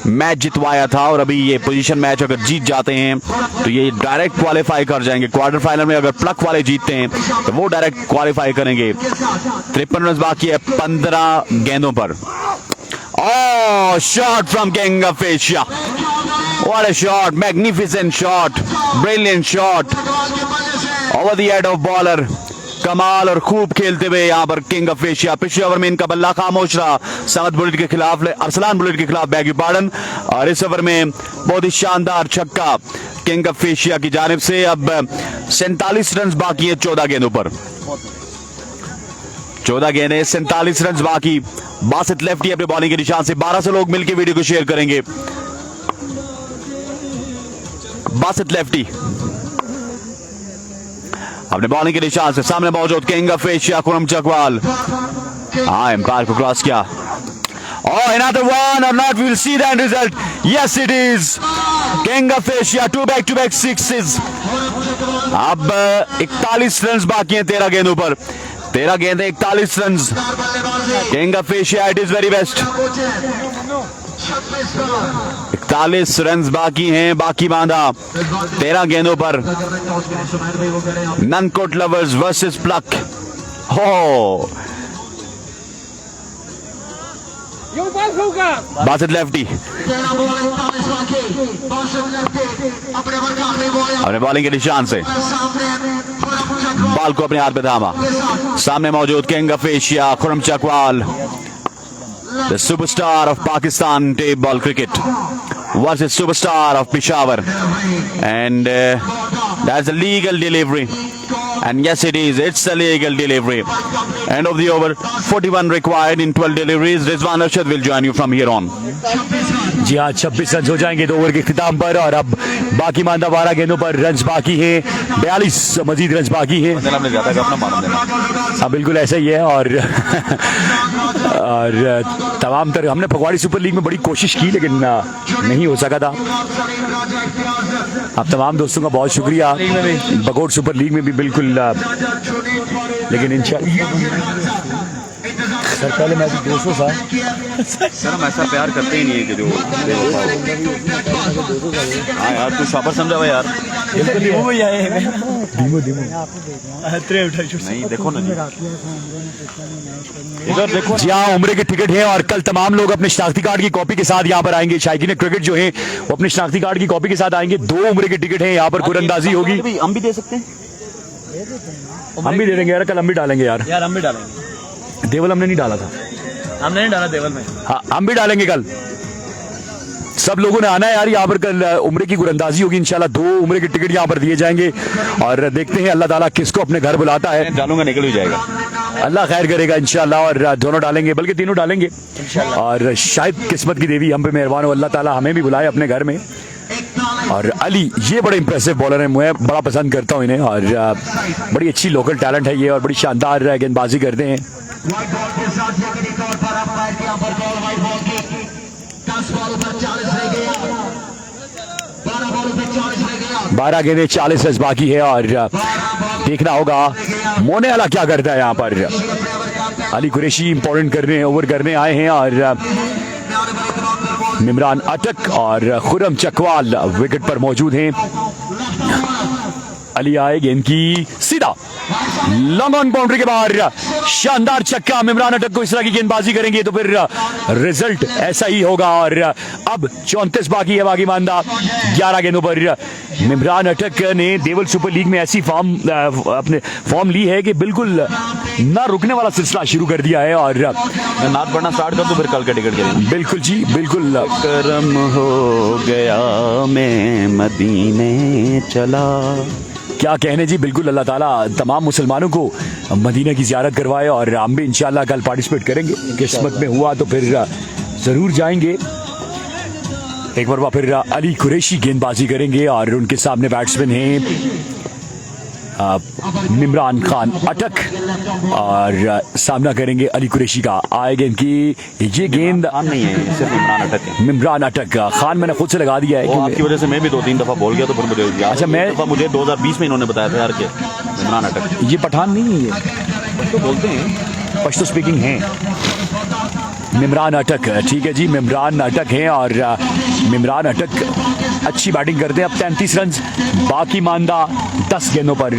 मैच जितवाया था। और अभी ये पोजीशन मैच अगर जीत जाते हैं तो ये डायरेक्ट क्वालिफाई कर जाएंगे। क्वार्टर फाइनल में अगर प्लक वाले जीतते हैं तो वो डायरेक्ट क्वालिफाई करेंगे। 53 रन बाकी है 15 गेंदों पर। Oh, shot from King of Asia. What a shot. Magnificent shot. Brilliant shot. Over the head of bowler. कमाल और खूब खेलते हुए यहाँ पर किंग ऑफ एशिया। पिछले ओवर में इनका बल्ला खामोश रहा समद बुलेट के खिलाफ, अरसलान बुलेट के खिलाफ, बैग पार्डन। और इस ओवर में बहुत ही शानदार छक्का किंग ऑफ एशिया की जानिब से। अब 47 रन बाकी है 14 गेंदों पर। 14 गेंदें 47 रन बाकी। बासित लेफ्टी अपने बॉलिंग के निशान से 1200 लोग मिलकर वीडियो को शेयर करेंगे। बासित लेफ्टी अपने बॉलिंग के निशान से सामने मौजूद king of Asia Khurram Chakwal. हाँ, एम्पायर को क्रॉस किया। Oh, another one or not, we'll see the end result. Yes, it is. King of Asia, 2 back-to-back sixes. अब 41 रन बाकी हैं 13 गेंदों पर। 13 गेंदें 41 run. King of Asia it is very best. 41 run बाकी हैं। बाकी बांधा 13 गेंदों पर। ननकोट लवर्स वर्सेस प्लक। हो बासित लेफ्टी अपने बॉलिंग के निशान से बॉल को अपने हाथ में थामा। सामने मौजूद king of Asia Khurram Chakwal, the superstar of Pakistan tape ball cricket versus superstar of Peshawar, and that's a legal delivery. And yes, it is. It's a legal delivery. End of the over. 41 required in 12 deliveries. Rizwan Arshad will join you from here on. जी हाँ, 26 run हो जाएंगे 2 over के इख्तिताम पर। और अब बाकी मानदा 12 गेंदों पर रन बाकी है। 42 मजीद रन बाकी है। हाँ, बिल्कुल ऐसा ही है। और तमाम तरह हमने पगवाड़ी सुपर लीग में बड़ी कोशिश की लेकिन नहीं हो सका था। आप तमाम दोस्तों का बहुत शुक्रिया। बगोट सुपर लीग में भी बिल्कुल, लेकिन इंशाल्लाह सर पहले मैच 200 था। सर हम ऐसा प्यार करते ही नहीं है कि जो बेवफा हो। हाँ यार तू शॉपर समझा हुआ यार। नहीं देखो ना जी, इधर देखो जी हाँ, उम्र के टिकट है और कल तमाम लोग अपने शनाख्ती कार्ड की कॉपी के साथ यहाँ पर आएंगे। शायकीन क्रिकेट जो है वो अपने शनाख्ती कार्ड की कॉपी के साथ आएंगे। 2 उम्र के टिकट है, यहाँ पर कुरंदाजी होगी। हम भी दे सकते हैं, हम भी दे देंगे यार, कल हम भी डालेंगे यार। हम भी डालेंगे। देवल हमने नहीं डाला था। हमने नहीं डाला देवल में। हाँ हम भी डालेंगे कल। सब लोगों ने आना है यार, यहाँ पर कल उम्र की कुरंदाजी होगी इंशाल्लाह। 2 उम्र के टिकट यहाँ पर दिए जाएंगे और देखते हैं अल्लाह ताला किसको अपने घर बुलाता है। डालूंगा निकल ही जाएगा, अल्लाह खैर करेगा इंशाल्लाह। और दोनों डालेंगे, बल्कि तीनों डालेंगे और शायद किस्मत की देवी हम पे मेहरबान हो, अल्लाह ताला हमें भी बुलाए अपने घर में। और अली ये बड़े इंप्रेसिव बॉलर हैं, मैं बड़ा पसंद करता हूँ इन्हें और बड़ी अच्छी लोकल टैलेंट है ये और बड़ी शानदार गेंदबाजी करते हैं। व्हाइट बॉल के साथ यकीनी तौर पर अंपायर के यहाँ पर कॉल व्हाइट बॉल की। 10 बॉल पर 40 रह गया, 12 बॉल पर 40 रह गया। 12 गेंदें 40 रन बाकी है और देखना होगा मोने वाला क्या करता है यहाँ पर। अली कुरैशी इंपॉर्टेंट करने ओवर करने आए हैं और मिमरान अटक और खुर्रम चकवाल विकेट पर मौजूद हैं। अली आए गेंद की सीधा लॉन्ग ऑन बाउंड्री के बाहर, शानदार छक्का। मिमरान अटक को इस तरह की गेंदबाजी करेंगे तो फिर रिजल्ट ऐसा ही होगा। और अब 34 बाकी है, बाकी मानदा 11 गेंदों पर। मिमरान अटक ने देवल सुपर लीग में ऐसी अपने फॉर्म ली है कि बिल्कुल ना रुकने वाला सिलसिला शुरू कर दिया है। और मैं नाच पढ़ना स्टार्ट कर दूं फिर कल के टिकट के लिए। बिल्कुल जी बिल्कुल। करम हो गया मैं मदीने चला। क्या कहने जी, बिल्कुल अल्लाह ताला तमाम मुसलमानों को मदीना की ज़ियारत करवाए और हम भी इंशाल्लाह कल पार्टिसिपेट करेंगे। किस्मत में हुआ तो फिर ज़रूर जाएंगे। एक बार फिर अली कुरैशी गेंदबाजी करेंगे और उनके सामने बैट्समैन हैं मिमरान खान अटक और सामना करेंगे अली कुरैशी का। आएगा इनकी ये गेंद नहीं है, सिर्फ इमरान अटक है। मिमरान अटक खान मैंने खुद से लगा दिया है वो आपकी वजह से मैं भी 2-3 दफा बोल गया तो फिर मुझे याद। अच्छा, मैं मुझे 2020 में इन्होंने बताया था यार कि इमरान अटक। ये पठान नहीं है, ये तो बोलते हैं पश्तो स्पीकिंग है। मिमरान अटक, ठीक है जी, मिमरान अटक हैं और मिमरान अटक अच्छी बैटिंग करते हैं। अब 33 रन बाकी मानदा 10 गेंदों पर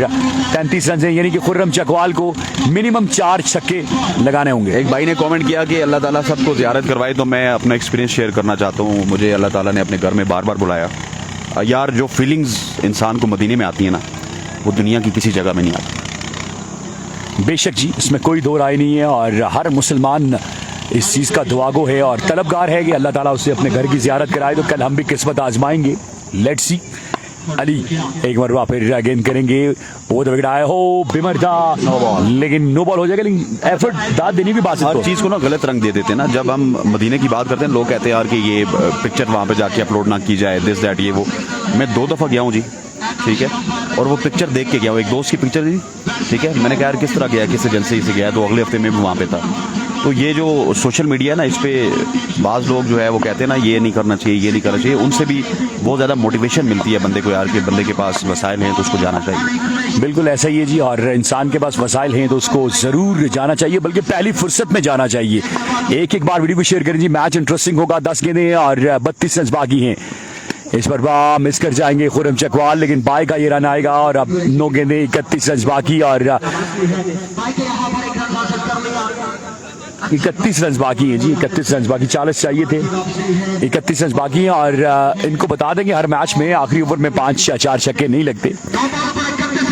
33 रन है, यानी कि खुर्रम चकवाल को मिनिमम 4 छक्के लगाने होंगे। एक भाई ने कमेंट किया कि अल्लाह ताला सबको ज़ियारत करवाए, तो मैं अपना एक्सपीरियंस शेयर करना चाहता हूँ। मुझे अल्लाह ताला ने अपने घर में बार बार बुलाया यार। जो फीलिंग्स इंसान को मदीने में आती है ना, वो दुनिया की किसी जगह में नहीं आती। बेशक जी, इसमें कोई दो राय नहीं है और हर मुसलमान इस चीज़ का दुआगो है और तलबगार है कि अल्लाह ताला उससे अपने घर की ज़ियारत कराए। तो कल हम भी किस्मत आजमाएंगे, लेट्स सी। अली एक बार फिर गेंद करेंगे, वो तो विकेट आया हो बिमरदा, लेकिन नो बॉल हो जाएगा। लेकिन एफर्ट दाद देनी भी बात है। हर चीज़ को ना गलत रंग दे देते हैं ना। जब हम मदीने की बात करते हैं लोग कहते हैं यार कि ये पिक्चर वहाँ पे जाके अपलोड ना की जाए, दिस दैट ये वो। मैं 2 दफ़ा गया हूँ जी, ठीक है, और वो पिक्चर देख के गया हूँ। एक दोस्त की पिक्चर थी, ठीक है, मैंने कहा यार किस तरह गया, किस एजेंसी से गया, तो अगले हफ्ते में भी वहाँ पे था। तो ये जो सोशल मीडिया है ना, इस पे बाज़ लोग जो है वो कहते हैं ना ये नहीं करना चाहिए, ये नहीं करना चाहिए। उनसे भी बहुत ज़्यादा मोटिवेशन मिलती है बंदे को यार कि बंदे के पास वसाइल हैं तो उसको जाना चाहिए। बिल्कुल ऐसा ही है जी, और इंसान के पास वसाइल हैं तो उसको ज़रूर जाना चाहिए, बल्कि पहली फुर्सत में जाना चाहिए। एक बार वीडियो को शेयर करें जी। मैच इंटरेस्टिंग होगा। 10 गेंदें और 32 रन बाकी हैं। इस पर मिस कर जाएंगे खुर्रम चकवाल, लेकिन बाय का ये रन आएगा और अब 9 गेंदें 31 रन बाकी और 31 रन बाकी हैं जी। 31 रन बाकी, 40 चाहिए थे, 31 रन बाकी हैं। और इनको बता देंगे हर मैच में आखिरी ओवर में 5 या 4 छक्के नहीं लगते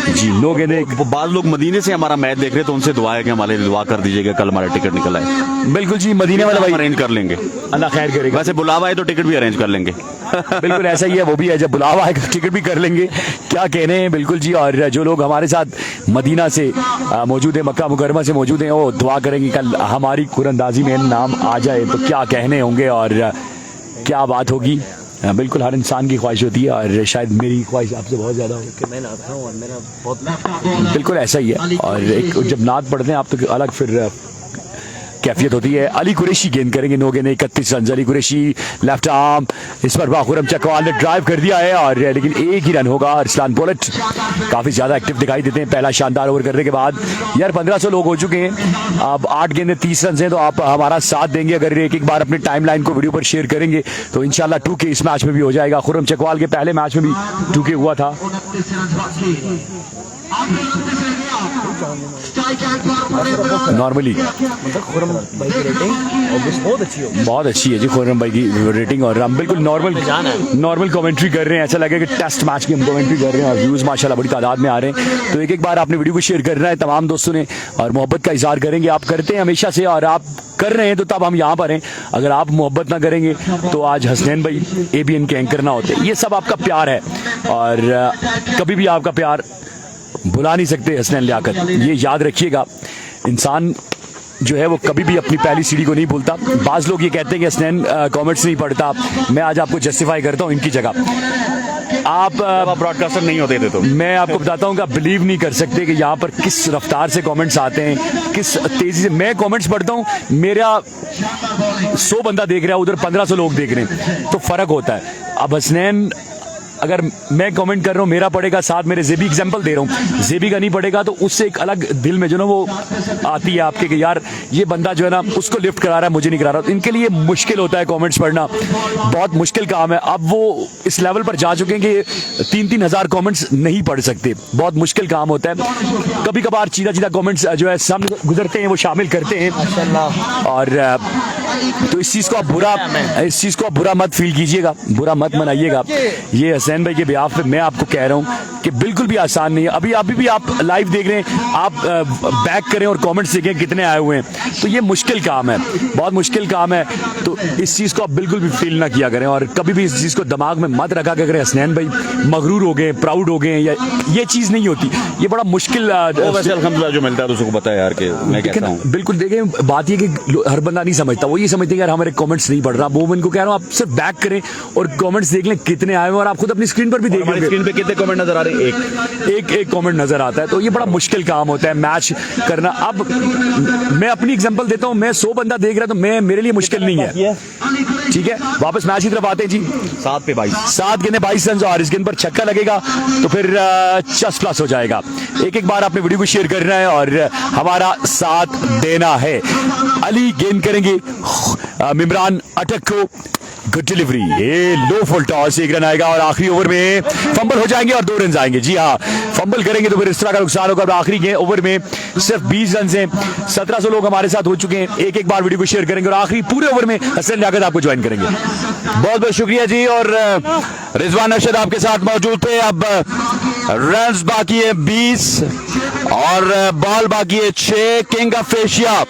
जी। 9 गेंदें। बाद लोग मदीने से हमारा मैच देख रहे तो उनसे दुआ है कि हमारे लिए दुआ कर दीजिएगा, कल हमारा टिकट निकल आए। बिल्कुल जी, मदीने वाला भाई अरेंज कर लेंगे, अल्लाह खैर करेगा। वैसे बुलावा है तो टिकट भी अरेंज कर लेंगे। बिल्कुल ऐसा ही है, वो भी है, जब बुलावा आएगा टिकट भी कर लेंगे। क्या कहने हैं, बिल्कुल जी। और जो लोग हमारे साथ मदीना से मौजूद है, मक्का मुकरमा से मौजूद हैं, वो दुआ करेंगे कल हमारी कुरंदाजी में नाम आ जाए तो क्या कहने होंगे और क्या बात होगी। बिल्कुल हर इंसान की ख्वाहिश होती है और शायद मेरी ख्वाहिश आपसे बहुत ज़्यादा हो कि मैं नाता हूँ और मेरा बहुत बिल्कुल ऐसा ही है। और एक जब नात पढ़ते हैं आप तो अलग फिर कैफियत होती है। अली कुरैशी गेंद करेंगे, 9 गेंद 31 run. Ali Qureshi left arm, इस पर खुरम चकवाल ने ड्राइव कर दिया है और लेकिन एक ही रन होगा। अरसलान पोलट काफी ज्यादा एक्टिव दिखाई देते हैं पहला शानदार ओवर करने के बाद। यार 1500 लोग हो चुके हैं, अब 8 गेंद 30 रन हैं, तो आप हमारा साथ देंगे अगर एक एक बार अपने टाइमलाइन को वीडियो पर शेयर करेंगे तो इंशाल्लाह 2K इस मैच में भी हो जाएगा। खुरम चकवाल के पहले मैच में भी 2K हुआ था। नॉर्मली बहुत अच्छी है जी खुर्रम भाई की रेटिंग, और हम बिल्कुल नॉर्मल कमेंट्री कर रहे हैं, ऐसा लगे कि टेस्ट मैच की हम कमेंट्री कर रहे हैं और व्यूज माशाल्लाह बड़ी तादाद में आ रहे हैं। तो एक एक बार आपने वीडियो को शेयर करना है तमाम दोस्तों ने और मोहब्बत का इजहार करेंगे। आप करते हैं हमेशा से और आप कर रहे हैं तो तब हम यहाँ पर हैं। अगर आप मोहब्बत ना करेंगे तो आज हसनैन भाई ABN के एंकर ना होते। ये सब आपका प्यार है और कभी भी आपका प्यार भुला नहीं सकते हसनैन लियाकत, ये याद रखिएगा। इंसान जो है वो कभी भी अपनी पहली सीढ़ी को नहीं भूलता। बाज लोग ये कहते हैं कि हसनैन कमेंट्स नहीं पढ़ता, मैं आज आपको जस्टिफाई करता हूँ इनकी जगह। आप ब्रॉडकास्टर नहीं होते थे तो मैं आपको बताता हूँ कि आप बिलीव नहीं कर सकते कि यहाँ पर किस रफ्तार से कमेंट्स आते हैं, किस तेजी से मैं कमेंट्स पढ़ता हूँ। मेरा 100 बंदा देख रहा है, उधर 1500 लोग देख रहे हैं, तो फर्क होता है। अब हसनैन अगर मैं कमेंट कर रहा हूँ, मेरा पड़ेगा साथ मेरे जेबी एग्जांपल दे रहा हूँ, जेबी का नहीं पड़ेगा तो उससे एक अलग दिल में जो ना वो आती है आपके कि यार ये बंदा जो है ना उसको लिफ्ट करा रहा है, मुझे नहीं करा रहा। तो इनके लिए मुश्किल होता है कमेंट्स पढ़ना, बहुत मुश्किल काम है। अब वो इस लेवल पर जा चुके हैं कि 3-3 हज़ार कमेंट्स नहीं पढ़ सकते, बहुत मुश्किल काम होता है। कभी कभार सीधा कमेंट्स जो है सामने गुजरते हैं वो शामिल करते हैं और तो इस चीज़ को आप बुरा मत फील कीजिएगा, बुरा मत मनाइएगा। ये हसनैन भाई के बिहाफ पे मैं आपको कह रहा हूँ कि बिल्कुल भी आसान नहीं है। अभी भी आप लाइव देख रहे हैं, आप बैक करें और कमेंट्स देखें कितने आए हुए हैं, तो ये मुश्किल काम है, बहुत मुश्किल काम है। तो इस चीज़ को आप बिल्कुल भी फील ना किया करें और कभी भी इस चीज़ को दिमाग में मत रखा करें हसनैन भाई मगरूर हो गए, प्राउड हो गए, या ये चीज़ नहीं होती, ये बड़ा मुश्किल। वैसे अल्हम्दुलिल्लाह जो मिलता है तो उसको पता है यार कि मैं कहता हूँ। बिल्कुल देखें, बात ये कि हर बंदा नहीं समझता, वो ये समझते हैं यार हमारे कमेंट्स नहीं पढ़ रहा। वो मैं इनको कह रहा हूँ आप सिर्फ बैक करें और कमेंट्स देख लें कितने आए हुए और आप खुद अपनी स्क्रीन पर भी देख लेंगे स्क्रीन पे कितने कमेंट नजर आ रहे हैं, एक कमेंट नजर आता है। तो ये बड़ा मुश्किल काम होता है मैच करना। अब मैं अपनी एग्जांपल देता हूं, मैं 100 बंदा देख रहा तो मेरे लिए मुश्किल नहीं है, ठीक है। वापस मैच की तरफ आते हैं जी। 7 पे 22, 7 गेंदें 22 रन और इस गेंद पर छक्का लगेगा तो फिर 10+ हो जाएगा। एक बार आपने वीडियो को शेयर करना है और हमारा साथ देना है। अली गेंद करेंगे मिमरान अटक को, गुड डिलीवरी, ये लो फुल टॉस, 1 रन आएगा और आखिरी ओवर में फंबल हो जाएंगे और 2 रन आएंगे। जी हाँ, फंबल करेंगे तो फिर इस तरह का नुकसान होगा। आखिरी ओवर में सिर्फ 20 रन हैं, 1700 लोग हमारे साथ हो चुके हैं। एक बार वीडियो को शेयर करेंगे और आखिरी पूरे ओवर में हसनैन लियाकत आपको ज्वाइन करेंगे। बहुत बहुत शुक्रिया जी। और रिजवान अरशद आपके साथ मौजूद थे। अब रन बाकी है 20 और बॉल बाकी है 6। King of Asia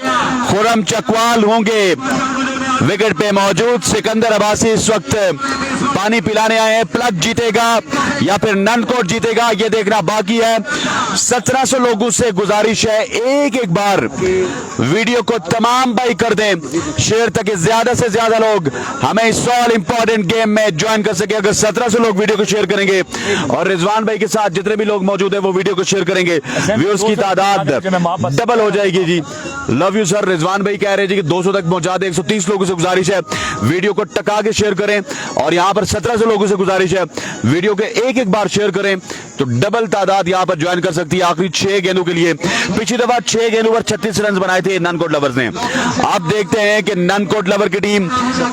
Khurram Chakwal होंगे विकेट पे मौजूद। सिकंदर अब्बासी इस वक्त पानी पिलाने आए हैं। प्लग जीतेगा या फिर ननकोट जीतेगा ये देखना बाकी है। 1700 लोगों से गुजारिश है एक बार वीडियो को तमाम भाई कर दें शेयर ताकि ज्यादा से ज्यादा लोग हमें इस ऑल इंपॉर्टेंट गेम में ज्वाइन कर सके। अगर 1700 लोग वीडियो को शेयर करेंगे और रिजवान भाई के साथ जितने भी लोग मौजूद है वो वीडियो को शेयर करेंगे, व्यूअर्स की तादाद डबल हो जाएगी जी। Love you sir. रिजवान भाई कह रहे हैं कि 200 तक पहुंचा दे। 130 लोगों से गुजारिश है वीडियो को टका के शेयर करें और यहां पर 1700 लोगों से गुजारिश है वीडियो के एक बार शेयर करें तो डबल तादाद यहां पर ज्वाइन कर सकती है आखिरी 6 गेंदों के लिए। पिछली दफा 6 गेंदों पर 36 रन बनाए थे ननकोट लवर्स ने। अब देखते हैं कि ननकोट लवर की टीम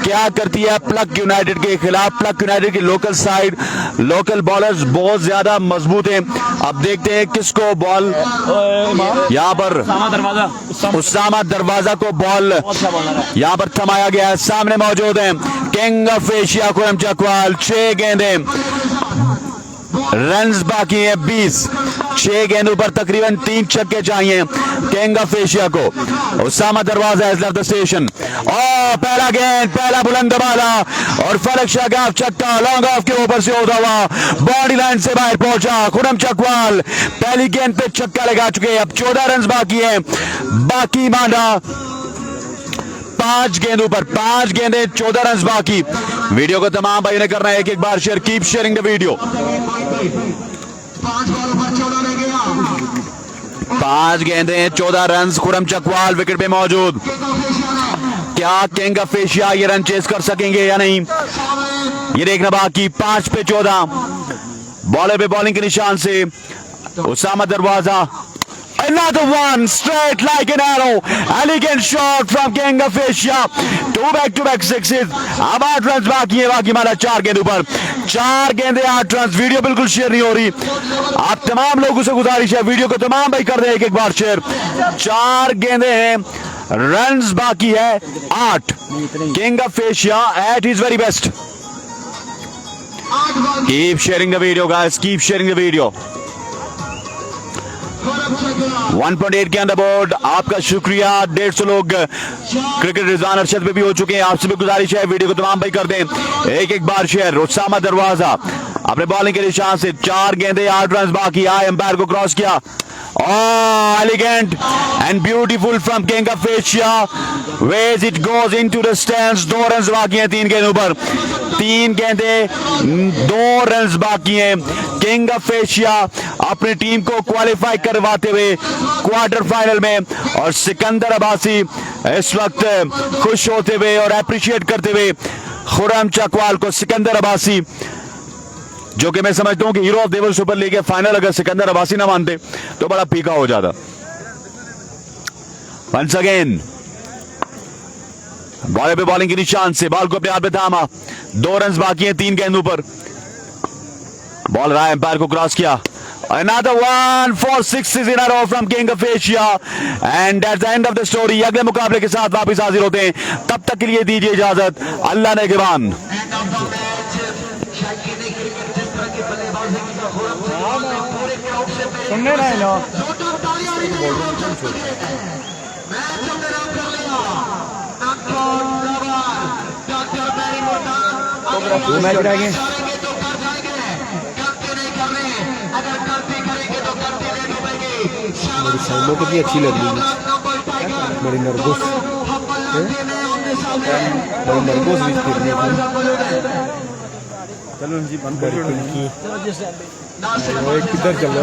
क्या करती है प्लग यूनाइटेड के खिलाफ। प्लग यूनाइटेड की लोकल साइड, लोकल बॉलर्स बहुत ज्यादा मजबूत हैं। अब देखते हैं किसको बॉल, यहां पर उसामा दरवाजा को बॉल यहां पर थमाया गया है। सामने मौजूद है king of Asia Khurram Chakwal. 6 गेंदें, रन्स बाकी है 20। 6 गेंदों पर तकरीबन 3 छक्के चाहिए किंग ऑफ एशिया को। उसामा दरवाजा हैज लेफ्ट द स्टेशन। पहला गेंद, पहला बुलंद दबाला और फलक शागाफ छक्का लॉन्ग ऑफ के ऊपर से होता हुआ बॉडी लाइन से बाहर पहुंचा खुरम चकवाल। पहली गेंद पे छक्का लगा चुके हैं। अब 14 रन बाकी है। बाकी मांडा 5 गेंदों पर 5 गेंदें, 14 रन बाकी। वीडियो को तमाम भाइयों ने करना है एक बार share. Keep sharing the video. 5 गेंदें 14 रन। खुरम चकवाल विकेट पे मौजूद। क्या किंग ऑफ एशिया ये रन चेस कर सकेंगे या नहीं, ये देखना बाकी। 5 पे 14। बॉलर पे बॉलिंग के निशान से उसामा दरवाजा। Another one straight like an arrow. Elegant shot from King of Asia. 2 back-to-back sixes. अब 8 रन बाकी है। बाकी हमारा 4 गेंदों पर 4 गेंदे 8 रन। वीडियो बिल्कुल शेयर नहीं हो रही। आप तमाम लोगों से गुजारिश है वीडियो को तमाम भाई कर दें एक बार शेयर। 4 गेंदे हैं, रन बाकी है 8। King of Asia at his very best. Keep sharing the video guys, keep sharing the video. 1.8 के अंदर बोर्ड। आपका शुक्रिया। 150 लोग क्रिकेट रिजवान अरशद पे भी हो चुके हैं। आपसे भी गुजारिश है वीडियो को तमाम भाई कर दें एक बार शेयर। उसामा दरवाजा अपने बॉलिंग के निशान से 4 गेंदे 8 रन बाकी। आए एम्पायर को क्रॉस किया। Elegant and beautiful from king of Asia. Wedge it goes into the stands. 2 run बाकी हैं 3 गेंदों पर। 3 गेंदे 2 रन बाकी हैं। किंग ऑफ एशिया अपनी टीम को क्वालिफाई करवाते हुए क्वार्टर फाइनल में। और सिकंदर अब्बासी इस वक्त खुश होते हुए और अप्रिशिएट करते हुए खुरम चकवाल को। सिकंदर अब्बासी जो कि मैं समझता हूं कि हीरो ऑफ देवल सुपर लीग के फाइनल अगर सिकंदर अब्बासी ना मानते तो बड़ा फीका हो जाता। वंस अगेन बॉलर पे बॉलिंग के निशान से बॉल को अपने हाथ में थामा। 2 रन बाकी हैं 3 गेंदों पर। बॉल रहा एम्पायर को क्रॉस किया। Another one for 6 in a row from King of Asia and that's the end of the story. अगले मुकाबले के साथ वापस हाजिर होते हैं, तब तक के लिए दीजिए इजाजत। अल्लाह ने निगहबान। सुनने रहे ना दो मैच रह गए। मेरी सैलो कितनी अच्छी लग रही है। बड़ी नर्वस भी फिरनी चलो जी बंद कर किधर चलो।